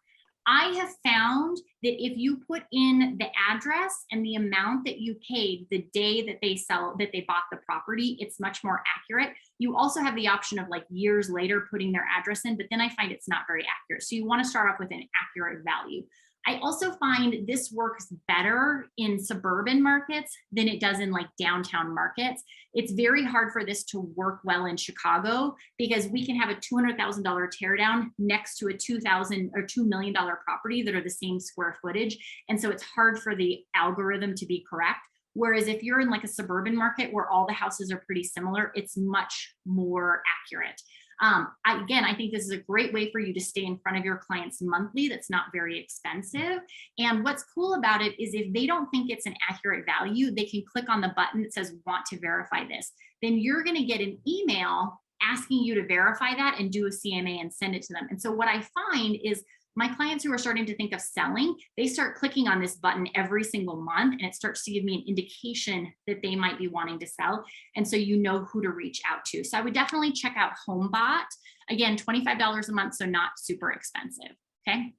I have found that if you put in the address and the amount that you paid the day that they bought the property, it's much more accurate. You also have the option of like years later putting their address in, but then I find it's not very accurate. So you want to start off with an accurate value. I also find this works better in suburban markets than it does in like downtown markets. It's very hard for this to work well in Chicago because we can have a $200,000 tear down next to a $2 million property that are the same square footage. And so it's hard for the algorithm to be correct. Whereas if you're in like a suburban market where all the houses are pretty similar, it's much more accurate. I think this is a great way for you to stay in front of your clients monthly. That's not very expensive. And what's cool about it is if they don't think it's an accurate value, they can click on the button that says want to verify this. Then you're going to get an email asking you to verify that and do a CMA and send it to them. And so what I find is my clients who are starting to think of selling, they start clicking on this button every single month, and it starts to give me an indication that they might be wanting to sell. And so you know who to reach out to. So I would definitely check out Homebot. Again, $25 a month, so not super expensive. Okay.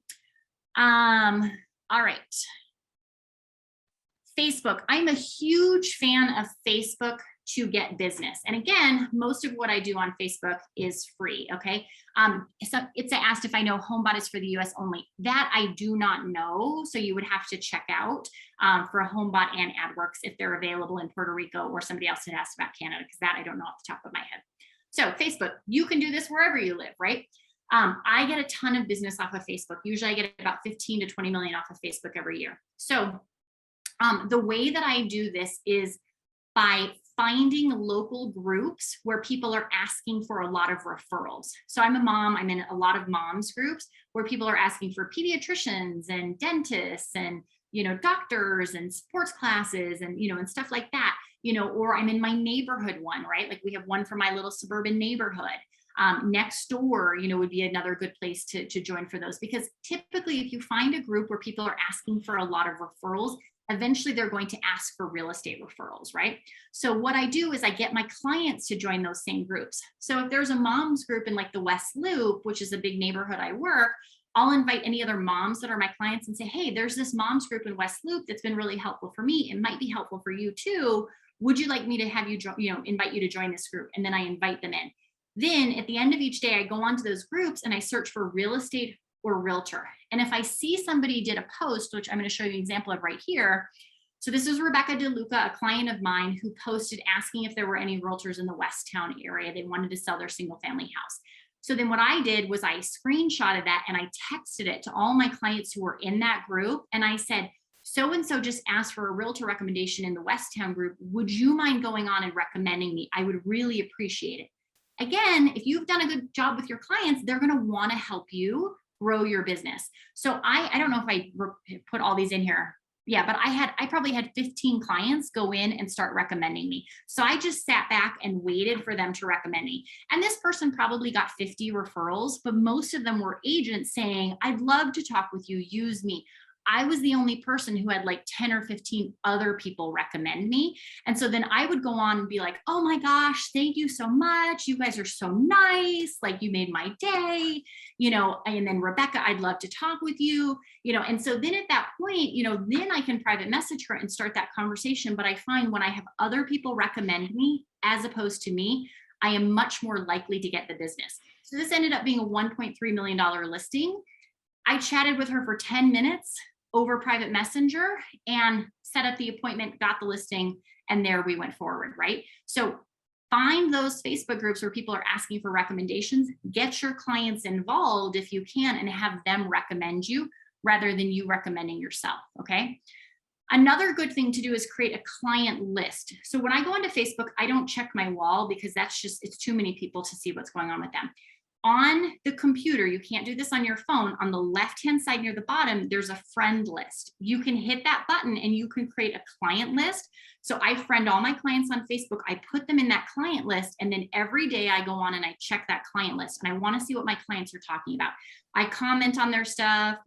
All right. Facebook. I'm a huge fan of Facebook to get business. And again, most of what I do on Facebook is free. Okay. So it's asked if I know Homebot is for the US only. That I do not know. So you would have to check out for Homebot and AdWorks if they're available in Puerto Rico, or somebody else had asked about Canada, because that I don't know off the top of my head. So Facebook, you can do this wherever you live, right? I get a ton of business off of Facebook. Usually I get about 15 to 20 million off of Facebook every year. So the way that I do this is by finding local groups where people are asking for a lot of referrals. So I'm a mom, I'm in a lot of moms groups where people are asking for pediatricians and dentists and, doctors and sports classes and, and stuff like that, or I'm in my neighborhood one, right? Like we have one for my little suburban neighborhood. Next door, would be another good place to join for those, because typically if you find a group where people are asking for a lot of referrals, eventually they're going to ask for real estate referrals, right? So what I do is I get my clients to join those same groups. So if there's a moms group in like the West Loop, which is a big neighborhood I work, I'll invite any other moms that are my clients and say, hey, there's this moms group in West Loop that's been really helpful for me. It might be helpful for you too. Would you like me to have you, invite you to join this group? And then I invite them in. Then at the end of each day, I go onto those groups and I search for real estate or realtor. And if I see somebody did a post, which I'm going to show you an example of right here. So this is Rebecca DeLuca, a client of mine who posted asking if there were any realtors in the Westtown area. They wanted to sell their single family house. So then what I did was I screenshotted that and I texted it to all my clients who were in that group. And I said, so-and-so just asked for a realtor recommendation in the Westtown group. Would you mind going on and recommending me? I would really appreciate it. Again, if you've done a good job with your clients, they're going to want to help you grow your business. So I don't know if I put all these in here. Yeah, but I probably had 15 clients go in and start recommending me. So I just sat back and waited for them to recommend me. And this person probably got 50 referrals, but most of them were agents saying, I'd love to talk with you, use me. I was the only person who had like 10 or 15 other people recommend me. And so then I would go on and be like, oh my gosh, thank you so much. You guys are so nice. Like you made my day, and then Rebecca, I'd love to talk with you, and so then at that point, then I can private message her and start that conversation. But I find when I have other people recommend me, as opposed to me, I am much more likely to get the business. So this ended up being a $1.3 million listing. I chatted with her for 10 minutes over private messenger and set up the appointment, got the listing, and there we went forward, right? So find those Facebook groups where people are asking for recommendations, get your clients involved if you can, and have them recommend you rather than you recommending yourself, okay? Another good thing to do is create a client list. So when I go onto Facebook, I don't check my wall because it's too many people to see what's going on with them. On the computer, you can't do this on your phone. On the left-hand side near the bottom, there's a friend list. You can hit that button and you can create a client list. So I friend all my clients on Facebook. I put them in that client list. And then every day I go on and I check that client list. And I want to see what my clients are talking about. I comment on their stuff.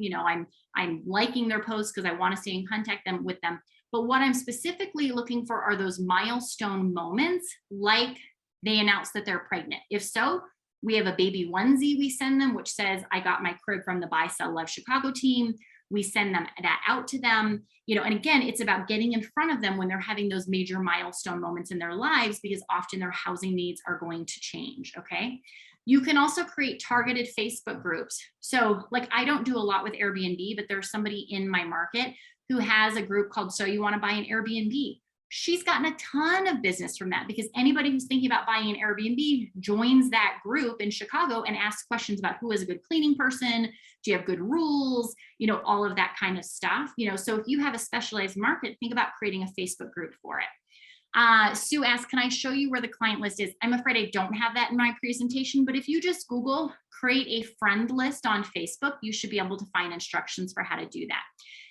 I'm liking their posts because I want to stay in contact with them. But what I'm specifically looking for are those milestone moments, like they announce that they're pregnant. If so, we have a baby onesie we send them, which says, I got my crib from the Buy, Sell, Love Chicago team. We send them that out to them, and again, it's about getting in front of them when they're having those major milestone moments in their lives, because often their housing needs are going to change, okay? You can also create targeted Facebook groups. So like I don't do a lot with Airbnb, but there's somebody in my market who has a group called So You Want to Buy an Airbnb. She's gotten a ton of business from that because anybody who's thinking about buying an Airbnb joins that group in Chicago and asks questions about who is a good cleaning person, do you have good rules, all of that kind of stuff. So if you have a specialized market, think about creating a Facebook group for it. Sue asked, can I show you where the client list is? I'm afraid I don't have that in my presentation, but if you just Google create a friend list on Facebook, you should be able to find instructions for how to do that.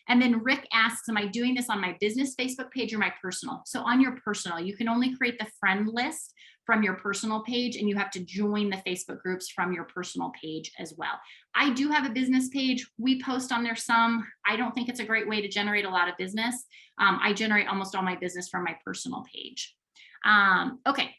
And then Rick asks, am I doing this on my business Facebook page or my personal? So on your personal, you can only create the friend list from your personal page, and you have to join the Facebook groups from your personal page as well. I do have a business page. We post on there some. I don't think it's a great way to generate a lot of business. I generate almost all my business from my personal page. Okay.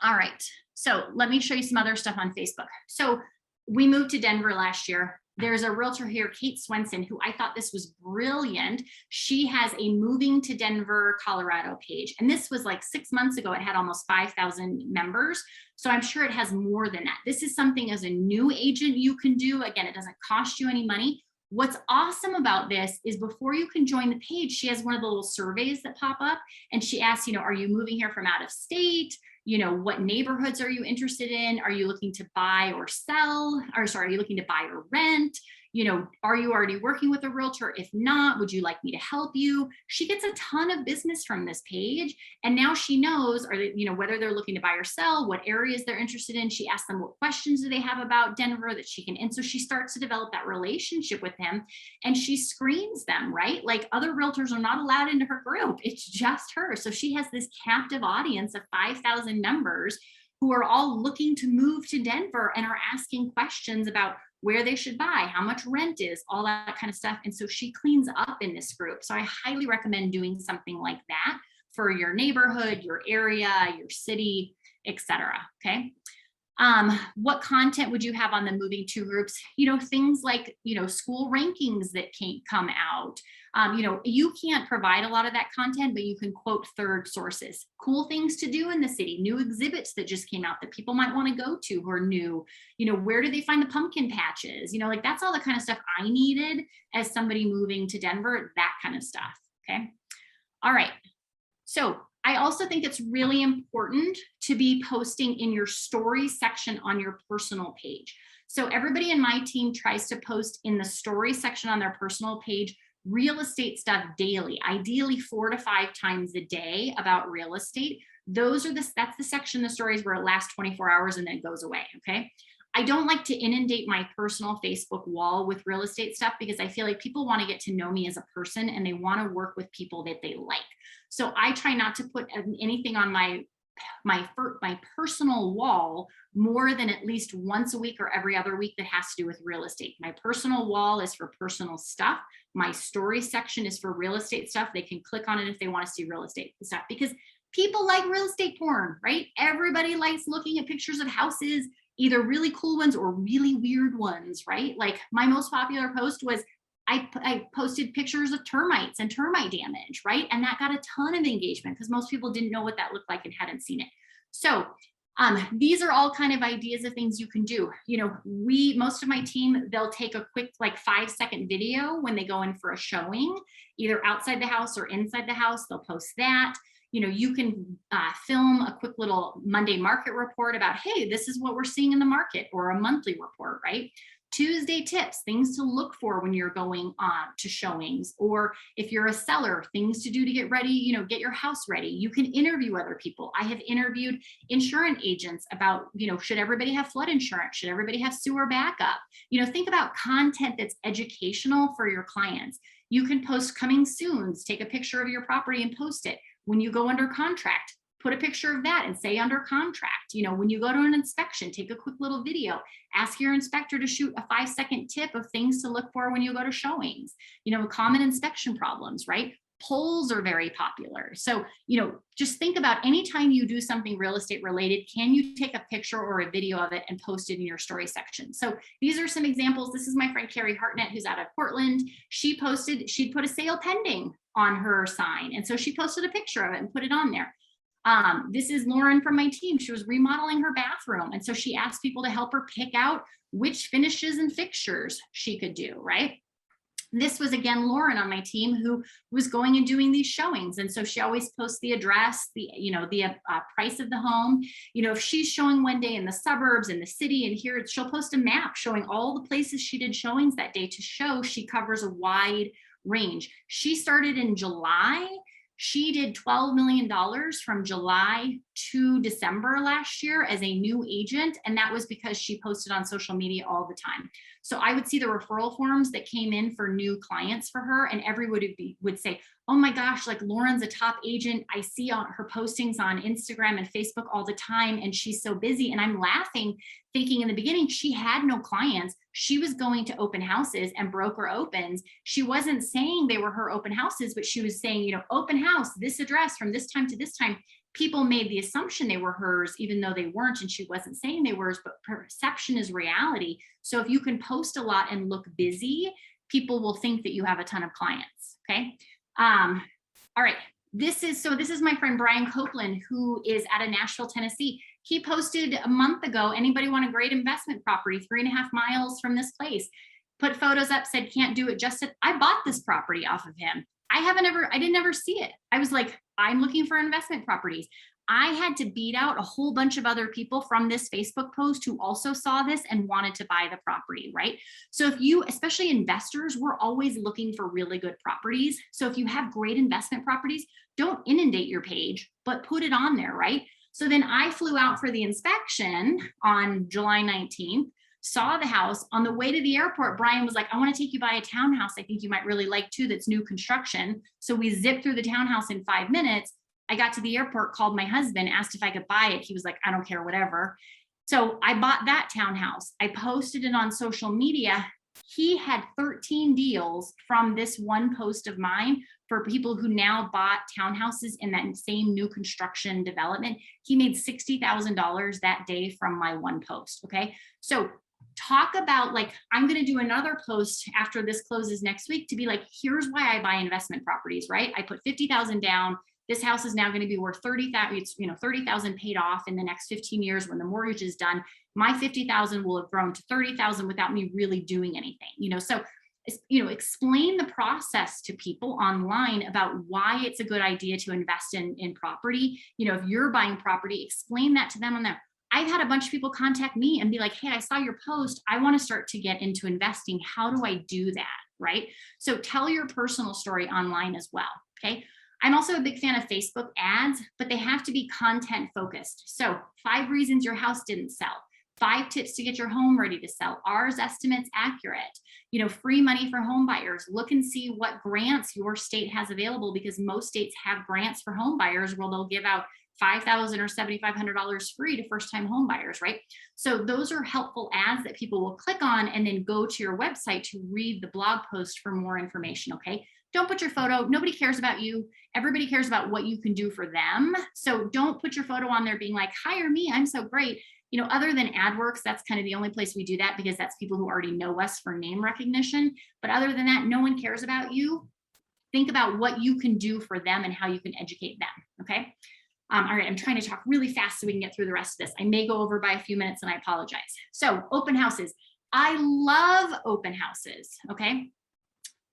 All right. So let me show you some other stuff on Facebook. So we moved to Denver last year. There's a realtor here, Kate Swenson, who I thought this was brilliant. She has a moving to Denver, Colorado page. And this was like 6 months ago. It had almost 5,000 members. So I'm sure it has more than that. This is something as a new agent you can do. Again, it doesn't cost you any money. What's awesome about this is before you can join the page, she has one of the little surveys that pop up, and she asks, are you moving here from out of state? What neighborhoods are you interested in? Are you looking to buy or sell? Or sorry, are you looking to buy or rent? Are you already working with a realtor? If not, would you like me to help you? She gets a ton of business from this page. And now she knows, whether they're looking to buy or sell, what areas they're interested in. She asks them what questions do they have about Denver that she can, and so she starts to develop that relationship with him, and she screens them, right? Like other realtors are not allowed into her group. It's just her. So she has this captive audience of 5,000 members who are all looking to move to Denver and are asking questions about where they should buy, how much rent is, all that kind of stuff. And so she cleans up in this group. So I highly recommend doing something like that for your neighborhood, your area, your city, etc. Okay. What content would you have on the moving to groups? Things like, school rankings that can't come out. You can't provide a lot of that content, but you can quote third sources, cool things to do in the city, new exhibits that just came out that people might want to go to who are new, where do they find the pumpkin patches? Like that's all the kind of stuff I needed as somebody moving to Denver, that kind of stuff. Okay. All right. So I also think it's really important to be posting in your story section on your personal page. So everybody in my team tries to post in the story section on their personal page real estate stuff daily, ideally 4 to 5 times a day about real estate. That's the section of the stories where it lasts 24 hours and then goes away. Okay. I don't like to inundate my personal Facebook wall with real estate stuff because I feel like people want to get to know me as a person and they want to work with people that they like. So I try not to put anything on my personal wall more than at least once a week or every other week that has to do with real estate. My personal wall is for personal stuff. My story section is for real estate stuff. They can click on it if they want to see real estate stuff because people like real estate porn, right? Everybody likes looking at pictures of houses, either really cool ones or really weird ones, right? Like my most popular post was I posted pictures of termites and termite damage, right? And that got a ton of engagement because most people didn't know what that looked like and hadn't seen it. So these are all kind of ideas of things you can do. Most of my team, they'll take a quick 5-second video when they go in for a showing, either outside the house or inside the house. They'll post that. You can film a quick little Monday market report about, hey, this is what we're seeing in the market, or a monthly report, right? Tuesday tips, things to look for when you're going on to showings, or if you're a seller, things to do to get ready, get your house ready. You can interview other people. I have interviewed insurance agents about, should everybody have flood insurance? Should everybody have sewer backup? Think about content that's educational for your clients. You can post coming soons, take a picture of your property and post it. When you go under contract, put a picture of that and say under contract. When you go to an inspection, take a quick little video, ask your inspector to shoot a 5-second tip of things to look for when you go to showings, common inspection problems, right? Polls are very popular. So, just think about anytime you do something real estate related, can you take a picture or a video of it and post it in your story section? So these are some examples. This is my friend Carrie Hartnett, who's out of Portland. She'd put a sale pending on her sign. And so she posted a picture of it and put it on there. This is Lauren from my team. She was remodeling her bathroom. And so she asked people to help her pick out which finishes and fixtures she could do, right? This was, again, Lauren on my team who was going and doing these showings. And so she always posts the address, the price of the home. If she's showing one day in the suburbs, in the city, and here she'll post a map showing all the places she did showings that day to show she covers a wide range. She started in July. She did $12 million from July to December last year as a new agent. And that was because she posted on social media all the time. So I would see the referral forms that came in for new clients for her, and everybody would say, oh my gosh, like Lauren's a top agent. I see on her postings on Instagram and Facebook all the time, and she's so busy. And I'm laughing, thinking in the beginning, she had no clients. She was going to open houses and broker opens. She wasn't saying they were her open houses, but she was saying, you know, open house, this address from this time to this time. People made the assumption they were hers, even though they weren't, and she wasn't saying they were hers, but perception is reality. So if you can post a lot and look busy, people will think that you have a ton of clients, okay? All right, this is my friend Brian Copeland, who is out of Nashville, Tennessee. He posted a month ago, anybody want a great investment property, 3.5 miles from this place? Put photos up, said can't do it, just I bought this property off of him. I didn't ever see it. I was like, I'm looking for investment properties. I had to beat out a whole bunch of other people from this Facebook post who also saw this and wanted to buy the property, right? So if you, especially investors, we're always looking for really good properties. So if you have great investment properties, don't inundate your page, but put it on there, right? So then I flew out for the inspection on July 19th, saw the house. On the way to the airport, Brian was like, I want to take you by a townhouse I think you might really like too, that's new construction. So we zipped through the townhouse in 5 minutes. I got to the airport, called my husband, asked if I could buy it. He was like, I don't care, whatever. So I bought that townhouse. I posted it on social media. He had 13 deals from this one post of mine for people who now bought townhouses in that same new construction development. He made $60,000 that day from my one post, okay? So talk about, like, I'm going to do another post after this closes next week to be like, here's why I buy investment properties, right? I put 50,000 down. This house is now going to be worth 30,000. It's, you know, 30,000 paid off in the next 15 years when the mortgage is done. My 50,000 will have grown to 30,000 without me really doing anything, you know? So, you know, explain the process to people online about why it's a good idea to invest in property. You know, if you're buying property, explain that to them on there. I've had a bunch of people contact me and be like, hey, I saw your post. I want to start to get into investing. How do I do that? Right? So tell your personal story online as well. Okay. I'm also a big fan of Facebook ads, but they have to be content focused. So 5 reasons your house didn't sell, 5 tips to get your home ready to sell. Ours estimates accurate, you know, free money for home buyers. Look and see what grants your state has available, because most states have grants for home buyers where they'll give out $5,000 or $7,500 free to first-time home buyers, right? So those are helpful ads that people will click on and then go to your website to read the blog post for more information, okay? Don't put your photo, nobody cares about you. Everybody cares about what you can do for them. So don't put your photo on there being like, hire me, I'm so great. You know, other than AdWorks, that's kind of the only place we do that, because that's people who already know us for name recognition. But other than that, no one cares about you. Think about what you can do for them and how you can educate them, okay? All right, I'm trying to talk really fast so we can get through the rest of this. I may go over by a few minutes and I apologize. So open houses. I love open houses, okay?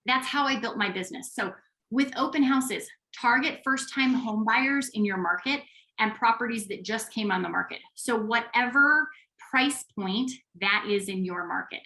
That's how I built my business. So with open houses, target first-time home buyers in your market and properties that just came on the market. So whatever price point that is in your market.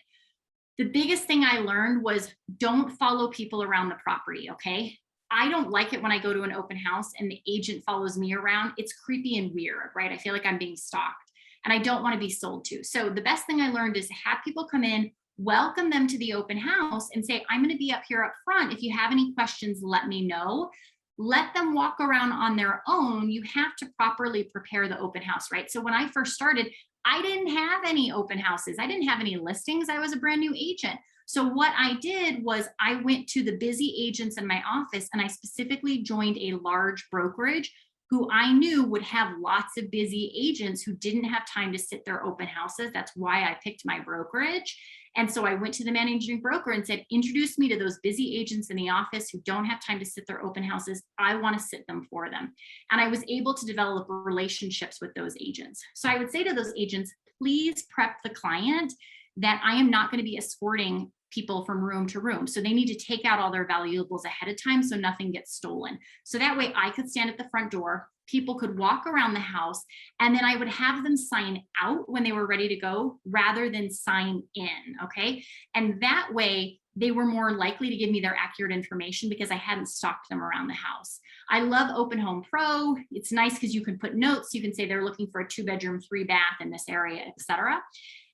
The biggest thing I learned was don't follow people around the property, okay? I don't like it when I go to an open house and the agent follows me around. It's creepy and weird, right? I feel like I'm being stalked and I don't want to be sold to. So the best thing I learned is to have people come in, welcome them to the open house and say, I'm going to be up here up front. If you have any questions, let me know. Let them walk around on their own. You have to properly prepare the open house, right? So when I first started, I didn't have any open houses. I didn't have any listings. I was a brand new agent. So what I did was I went to the busy agents in my office and I specifically joined a large brokerage who I knew would have lots of busy agents who didn't have time to sit their open houses. That's why I picked my brokerage. And so I went to the managing broker and said, introduce me to those busy agents in the office who don't have time to sit their open houses. I want to sit them for them. And I was able to develop relationships with those agents. So I would say to those agents, please prep the client that I am not going to be escorting people from room to room. So they need to take out all their valuables ahead of time so nothing gets stolen. So that way I could stand at the front door, people could walk around the house, and then I would have them sign out when they were ready to go rather than sign in, okay? And that way they were more likely to give me their accurate information because I hadn't stalked them around the house. I love Open Home Pro. It's nice because you can put notes. You can say they're looking for a 2-bedroom, 3-bath in this area, etc.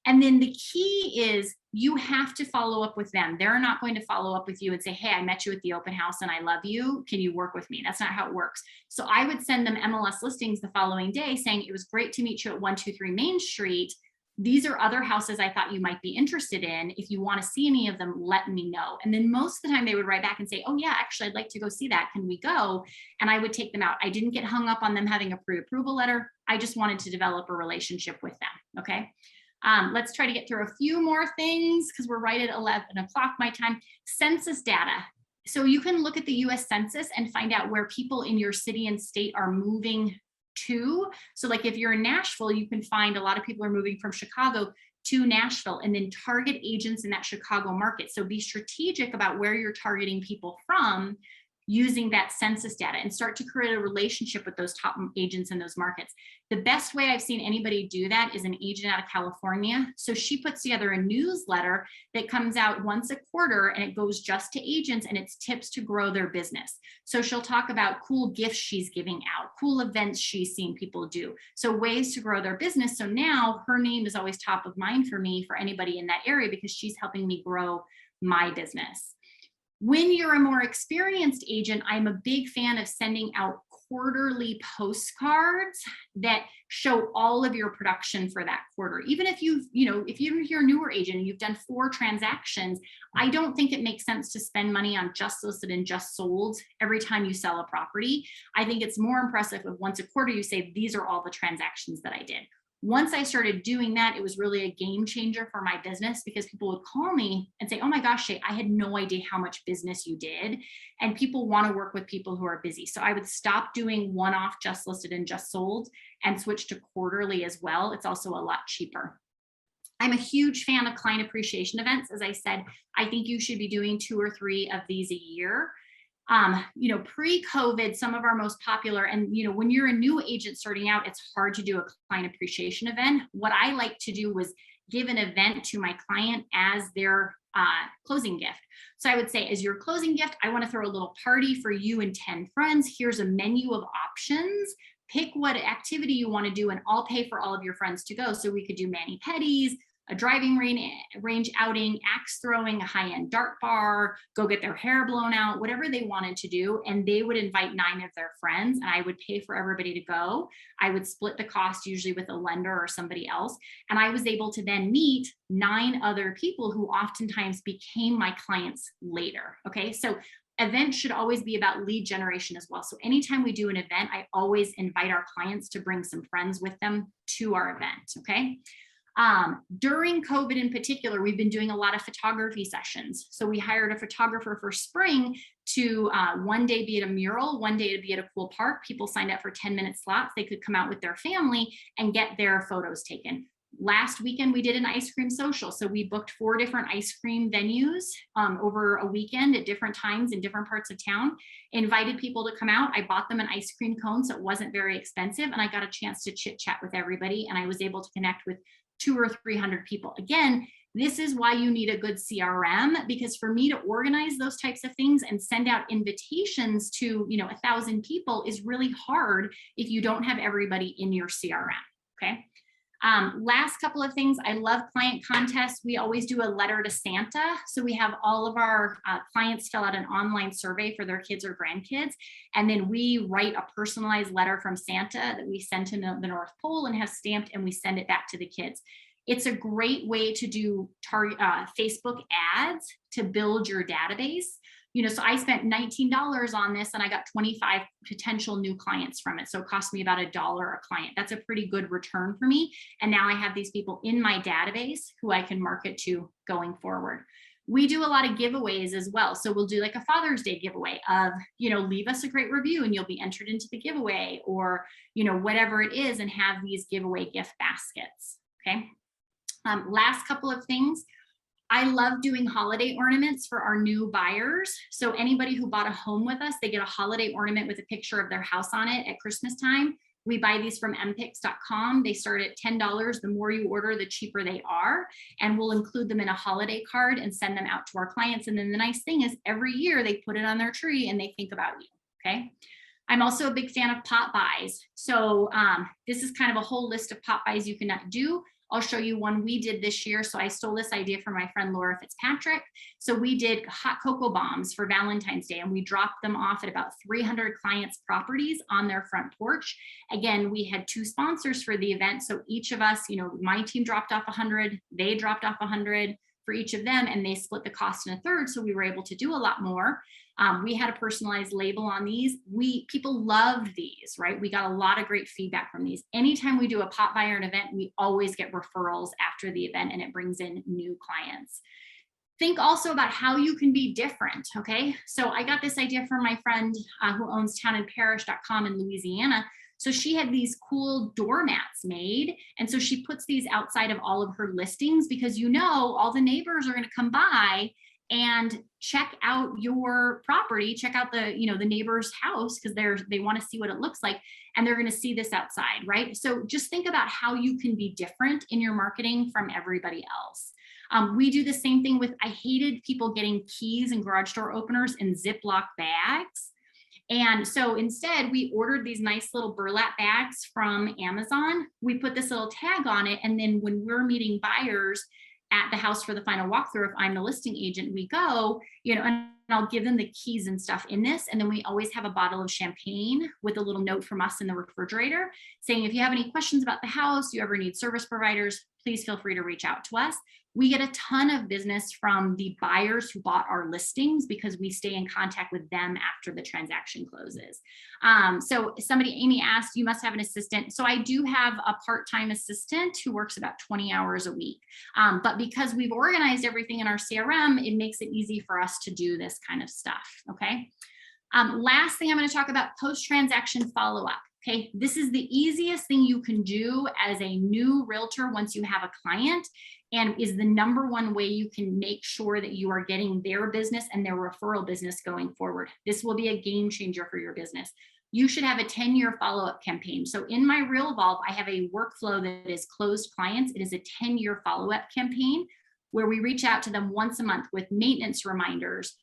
And then the key is you have to follow up with them. They're not going to follow up with you and say, hey, I met you at the open house and I love you. Can you work with me? That's not how it works. So I would send them MLS listings the following day saying, it was great to meet you at 123 Main Street. These are other houses I thought you might be interested in. If you want to see any of them, let me know. And then most of the time they would write back and say, oh yeah, actually, I'd like to go see that. Can we go? And I would take them out. I didn't get hung up on them having a pre-approval letter. I just wanted to develop a relationship with them. Okay. Let's try to get through a few more things because we're right at 11 o'clock my time. Census data. So you can look at the US Census and find out where people in your city and state are moving to. So like if you're in Nashville, you can find a lot of people are moving from Chicago to Nashville, and then target agents in that Chicago market. So be strategic about where you're targeting people from using that census data and start to create a relationship with those top agents in those markets. The best way I've seen anybody do that is an agent out of California. So she puts together a newsletter that comes out once a quarter and it goes just to agents and it's tips to grow their business. So she'll talk about cool gifts she's giving out, cool events she's seen people do. So ways to grow their business. So now her name is always top of mind for me for anybody in that area because she's helping me grow my business. When you're a more experienced agent, I'm a big fan of sending out quarterly postcards that show all of your production for that quarter. Even if if you're a newer agent and you've done 4 transactions, I don't think it makes sense to spend money on just listed and just sold every time you sell a property. I think it's more impressive if once a quarter you say, these are all the transactions that I did. Once I started doing that, it was really a game changer for my business because people would call me and say, oh my gosh, Shay, I had no idea how much business you did. And people want to work with people who are busy. So I would stop doing one-off just listed and just sold and switch to quarterly as well. It's also a lot cheaper. I'm a huge fan of client appreciation events. As I said, I think you should be doing 2 or 3 of these a year. Pre-COVID, some of our most popular, and when you're a new agent starting out, it's hard to do a client appreciation event. What I like to do was give an event to my client as their closing gift. So I would say, as your closing gift, I want to throw a little party for you and 10 friends. Here's a menu of options. Pick what activity you want to do, and I'll pay for all of your friends to go. So we could do mani-pedis, a driving range outing, axe throwing, a high-end dart bar, go get their hair blown out, whatever they wanted to do. And they would invite 9 of their friends and I would pay for everybody to go. I would split the cost usually with a lender or somebody else. And I was able to then meet 9 other people who oftentimes became my clients later. Okay, so events should always be about lead generation as well. So anytime we do an event, I always invite our clients to bring some friends with them to our event. Okay. During COVID in particular, we've been doing a lot of photography sessions. So we hired a photographer for spring to one day be at a mural, one day to be at a cool park. People signed up for 10-minute slots. They could come out with their family and get their photos taken. Last weekend, we did an ice cream social. So we booked 4 different ice cream venues over a weekend at different times in different parts of town, invited people to come out. I bought them an ice cream cone, so it wasn't very expensive. And I got a chance to chit chat with everybody. And I was able to connect with 200 or 300 people. Again, this is why you need a good CRM, because for me to organize those types of things and send out invitations to 1,000 people is really hard if you don't have everybody in your CRM. Okay. Last couple of things. I love client contests. We always do a letter to Santa. So we have all of our clients fill out an online survey for their kids or grandkids. And then we write a personalized letter from Santa that we send to the North Pole and have stamped, and we send it back to the kids. It's a great way to do Facebook ads to build your database. So I spent $19 on this and I got 25 potential new clients from it. So it cost me about $1 a client. That's a pretty good return for me. And now I have these people in my database who I can market to going forward. We do a lot of giveaways as well. So we'll do like a Father's Day giveaway of, leave us a great review and you'll be entered into the giveaway, or, whatever it is, and have these giveaway gift baskets. Okay. Last couple of things. I love doing holiday ornaments for our new buyers. So anybody who bought a home with us, they get a holiday ornament with a picture of their house on it at Christmas time. We buy these from mpix.com. They start at $10. The more you order, the cheaper they are. And we'll include them in a holiday card and send them out to our clients. And then the nice thing is every year they put it on their tree and they think about you, okay? I'm also a big fan of pop-bys. So this is kind of a whole list of pop-bys you can do. I'll show you one we did this year. So I stole this idea from my friend Laura Fitzpatrick. So we did hot cocoa bombs for Valentine's Day, and we dropped them off at about 300 clients' properties on their front porch. Again, we had 2 sponsors for the event. So each of us, you know, my team dropped off 100, they dropped off 100 for each of them, and they split the cost in a third. So we were able to do a lot more. We had a personalized label on these. People loved these, right? We got a lot of great feedback from these. Anytime we do a pop by or an event, we always get referrals after the event, and it brings in new clients. Think also about how you can be different, okay? So I got this idea from my friend who owns townandparish.com in Louisiana. So she had these cool doormats made. And so she puts these outside of all of her listings because, you know, all the neighbors are going to come by and check out your property, check out the, you know, the neighbor's house because they want to see what it looks like, and they're going to see this outside, right? So just think about how you can be different in your marketing from everybody else. We do the same thing with, I hated people getting keys and garage door openers in Ziploc bags. And so instead we ordered these nice little burlap bags from Amazon. We put this little tag on it. And then when we're meeting buyers at the house for the final walkthrough, if I'm the listing agent, we go, you know, and I'll give them the keys and stuff in this. And then we always have a bottle of champagne with a little note from us in the refrigerator saying, if you have any questions about the house, you ever need service providers, please feel free to reach out to us. We get a ton of business from the buyers who bought our listings because we stay in contact with them after the transaction closes. So Amy asked, you must have an assistant. So I do have a part-time assistant who works about 20 hours a week. But because we've organized everything in our CRM, it makes it easy for us to do this kind of stuff, okay? Last thing I'm going to talk about, post-transaction follow-up. Okay, this is the easiest thing you can do as a new realtor once you have a client, and is the #1 way you can make sure that you are getting their business and their referral business going forward. This will be a game changer for your business. You should have a 10-year follow-up campaign. So in my Realvolve, I have a workflow that is closed clients. It is a 10-year follow-up campaign where we reach out to them once a month with maintenance reminders,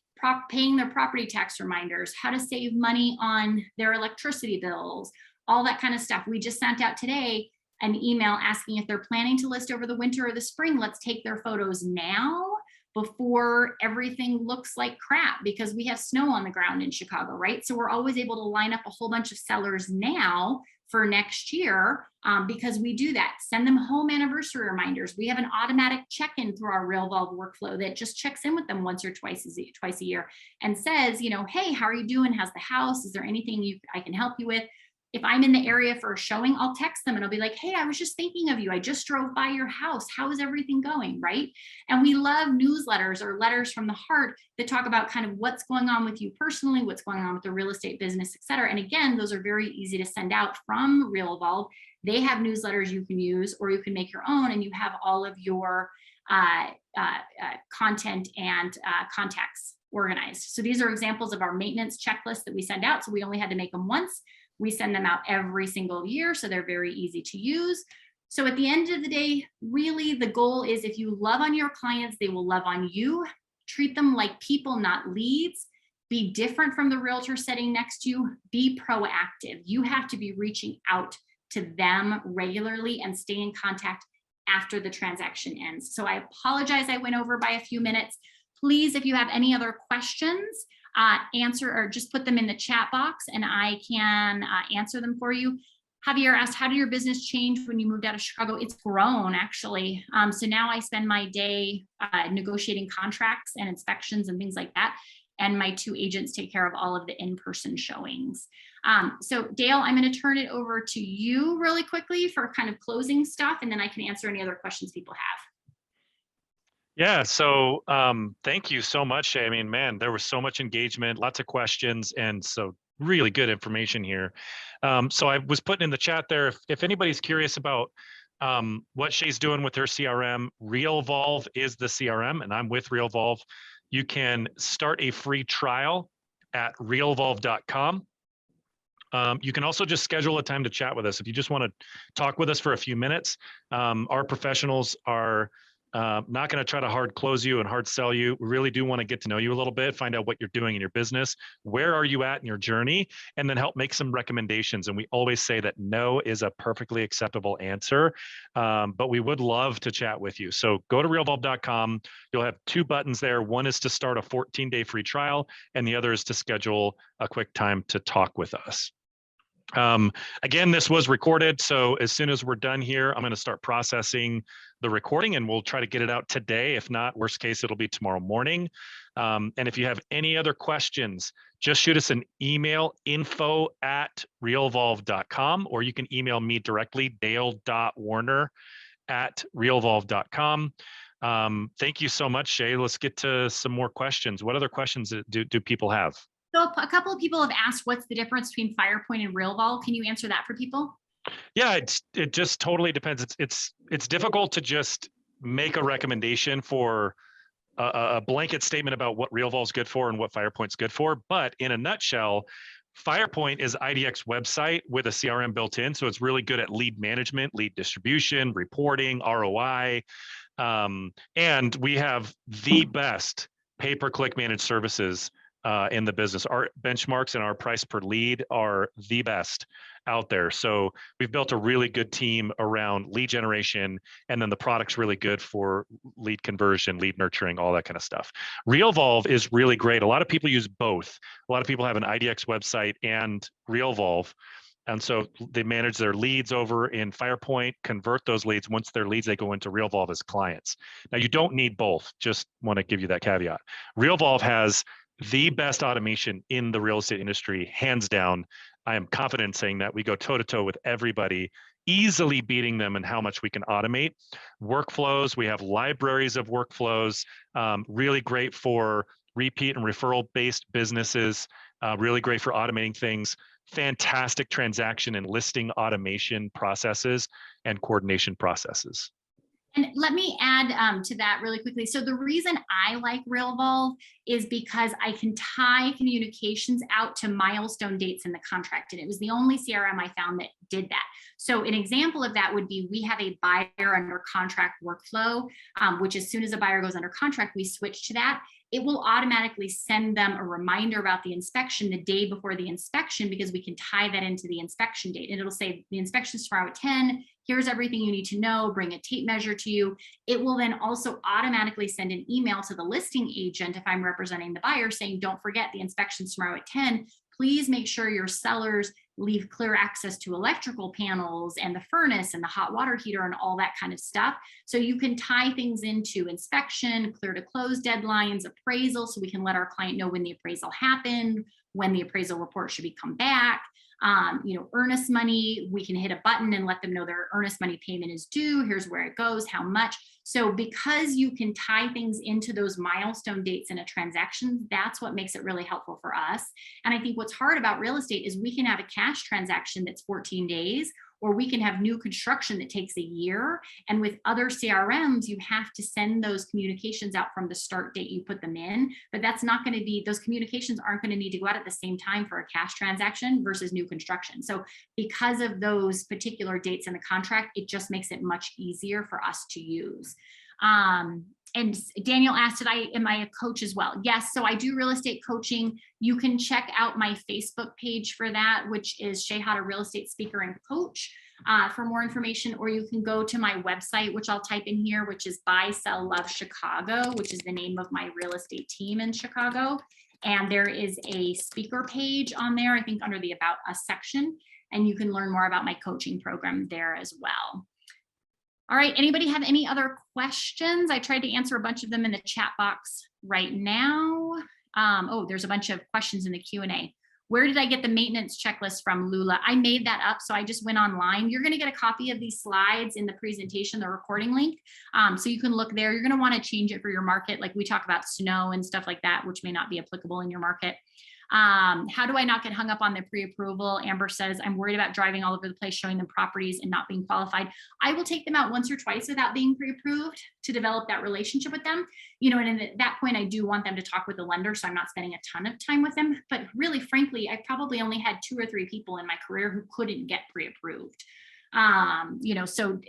paying their property tax reminders, how to save money on their electricity bills, all that kind of stuff. We just sent out today an email asking if they're planning to list over the winter or the spring, let's take their photos now before everything looks like crap, because we have snow on the ground in Chicago, right? So we're always able to line up a whole bunch of sellers now for next year because we do that. Send them home anniversary reminders. We have an automatic check-in through our Realvolve workflow that just checks in with them once or twice a year and says, you know, hey, how are you doing? How's the house? Is there anything I can help you with? If I'm in the area for a showing, I'll text them and I'll be like, hey, I was just thinking of you. I just drove by your house. How is everything going, right? And we love newsletters or letters from the heart that talk about kind of what's going on with you personally, what's going on with the real estate business, et cetera. And again, those are very easy to send out from Realvolve. They have newsletters you can use, or you can make your own, and you have all of your content and contacts organized. So these are examples of our maintenance checklist that we send out. So we only had to make them once. We send them out every single year, so they're very easy to use. So at the end of the day, really the goal is if you love on your clients, they will love on you. Treat them like people, not leads. Be different from the realtor sitting next to you. Be proactive. You have to be reaching out to them regularly and stay in contact after the transaction ends. So I apologize I went over by a few minutes. Please, if you have any other questions, answer or just put them in the chat box and I can answer them for you. Javier asked, how did your business change when you moved out of Chicago? It's grown, actually. So now I spend my day negotiating contracts and inspections and things like that. And my 2 agents take care of all of the in-person showings. So Dale, I'm going to turn it over to you really quickly for kind of closing stuff, and then I can answer any other questions people have. Yeah, so thank you so much, Shay. I mean, man, there was so much engagement, lots of questions, and so really good information here. So I was putting in the chat there, if anybody's curious about what Shay's doing with her CRM, Realvolve is the CRM, and I'm with Realvolve. You can start a free trial at realvolve.com. You can also just schedule a time to chat with us. If you just want to talk with us for a few minutes, our professionals are not going to try to hard close you and hard sell you. We really do want to get to know you a little bit, find out what you're doing in your business, where are you at in your journey, and then help make some recommendations. And we always say that no is a perfectly acceptable answer, but we would love to chat with you. So go to realvolve.com. You'll have two buttons there. One is to start a 14-day free trial, and the other is to schedule a quick time to talk with us. Again, this was recorded, so as soon as we're done here, I'm going to start processing the recording, and we'll try to get it out today. If not, worst case, it'll be tomorrow morning. And if you have any other questions, just shoot us an email, info@realvolve.com, or you can email me directly, dale.warner@realvolve.com. Thank you so much, Shay. Let's get to some more questions. What other questions do people have? So a couple of people have asked, what's the difference between Firepoint and Realvolve? Can you answer that for people? Yeah, it just totally depends. It's difficult to just make a recommendation for a blanket statement about what Realvolve's good for and what Firepoint's good for. But in a nutshell, Firepoint is IDX website with a CRM built in, so it's really good at lead management, lead distribution, reporting, ROI, and we have the best pay-per-click managed services in the business. Our benchmarks and our price per lead are the best out there. So we've built a really good team around lead generation, and then the product's really good for lead conversion, lead nurturing, all that kind of stuff. Realvolve is really great. A lot of people use both. A lot of people have an IDX website and Realvolve. And so they manage their leads over in Firepoint, convert those leads. Once they're leads, they go into Realvolve as clients. Now, you don't need both. Just want to give you that caveat. Realvolve has the best automation in the real estate industry, hands down. I am confident in saying that. We go toe to toe with everybody, easily beating them in how much we can automate. Workflows, we have libraries of workflows, really great for repeat and referral based businesses, really great for automating things, fantastic transaction and listing automation processes and coordination processes. And let me add to that really quickly. So the reason I like Realvolve is because I can tie communications out to milestone dates in the contract. And it was the only CRM I found that did that. So an example of that would be, we have a buyer under contract workflow, which as soon as a buyer goes under contract, we switch to that. It will automatically send them a reminder about the inspection the day before the inspection, because we can tie that into the inspection date. And it'll say the inspection's tomorrow at 10. Here's everything you need to know, bring a tape measure to you. It will then also automatically send an email to the listing agent if I'm representing the buyer saying, don't forget the inspection's tomorrow at 10. Please make sure your sellers leave clear access to electrical panels and the furnace and the hot water heater and all that kind of stuff. So you can tie things into inspection, clear to close deadlines, appraisal, so we can let our client know when the appraisal happened, when the appraisal report should be come back. Earnest money, we can hit a button and let them know their earnest money payment is due. Here's where it goes, how much. So because you can tie things into those milestone dates in a transaction, that's what makes it really helpful for us. And I think what's hard about real estate is we can have a cash transaction that's 14 days, or we can have new construction that takes a year. And with other CRMs, you have to send those communications out from the start date you put them in, but that's not going to be, those communications aren't going to need to go out at the same time for a cash transaction versus new construction. So because of those particular dates in the contract, it just makes it much easier for us to use. And Daniel asked, am I a coach as well? Yes, so I do real estate coaching. You can check out my Facebook page for that, which is Shay Hata Real Estate Speaker and Coach, for more information, or you can go to my website, which I'll type in here, which is Buy, Sell, Love Chicago, which is the name of my real estate team in Chicago. And there is a speaker page on there, I think under the About Us section, and you can learn more about my coaching program there as well. All right, anybody have any other questions? I tried to answer a bunch of them in the chat box right now. There's a bunch of questions in the Q&A. Where did I get the maintenance checklist from, Lula? I made that up, so I just went online. You're gonna get a copy of these slides in the presentation, the recording link. So you can look there. You're gonna wanna change it for your market. Like we talk about snow and stuff like that, which may not be applicable in your market. How do I not get hung up on the pre-approval? Amber says, I'm worried about driving all over the place, showing them properties and not being qualified. I will take them out once or twice without being pre-approved to develop that relationship with them. And at that point, I do want them to talk with the lender, so I'm not spending a ton of time with them. But really, frankly, I probably only had 2 or 3 people in my career who couldn't get pre-approved. So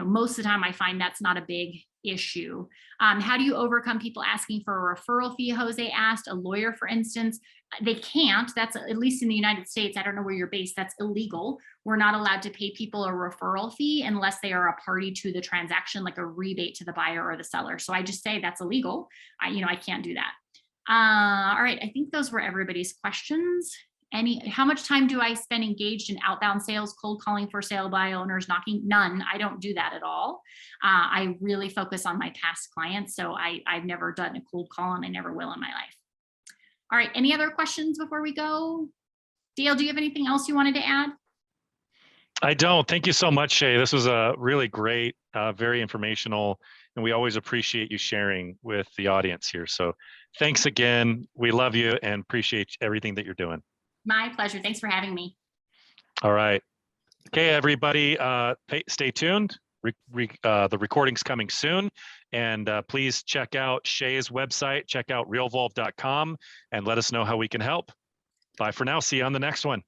most of the time I find that's not a big issue. How do you overcome people asking for a referral fee? Jose asked. A lawyer, for instance, they can't. That's, at least in the United States, I don't know where you're based, that's illegal. We're not allowed to pay people a referral fee unless they are a party to the transaction, like a rebate to the buyer or the seller. So I just say that's illegal. I can't do that. All right, I think those were everybody's questions. How much time do I spend engaged in outbound sales, cold calling for sale by owners, knocking? None. I don't do that at all. I really focus on my past clients. So I've never done a cold call, and I never will in my life. All right. Any other questions before we go? Dale, do you have anything else you wanted to add? I don't. Thank you so much, Shay. This was a really great, very informational, and we always appreciate you sharing with the audience here. So thanks again. We love you and appreciate everything that you're doing. My pleasure. Thanks for having me. All right. Okay, everybody, stay tuned. The recording's coming soon. And please check out Shay's website, check out realvolve.com, and let us know how we can help. Bye for now. See you on the next one.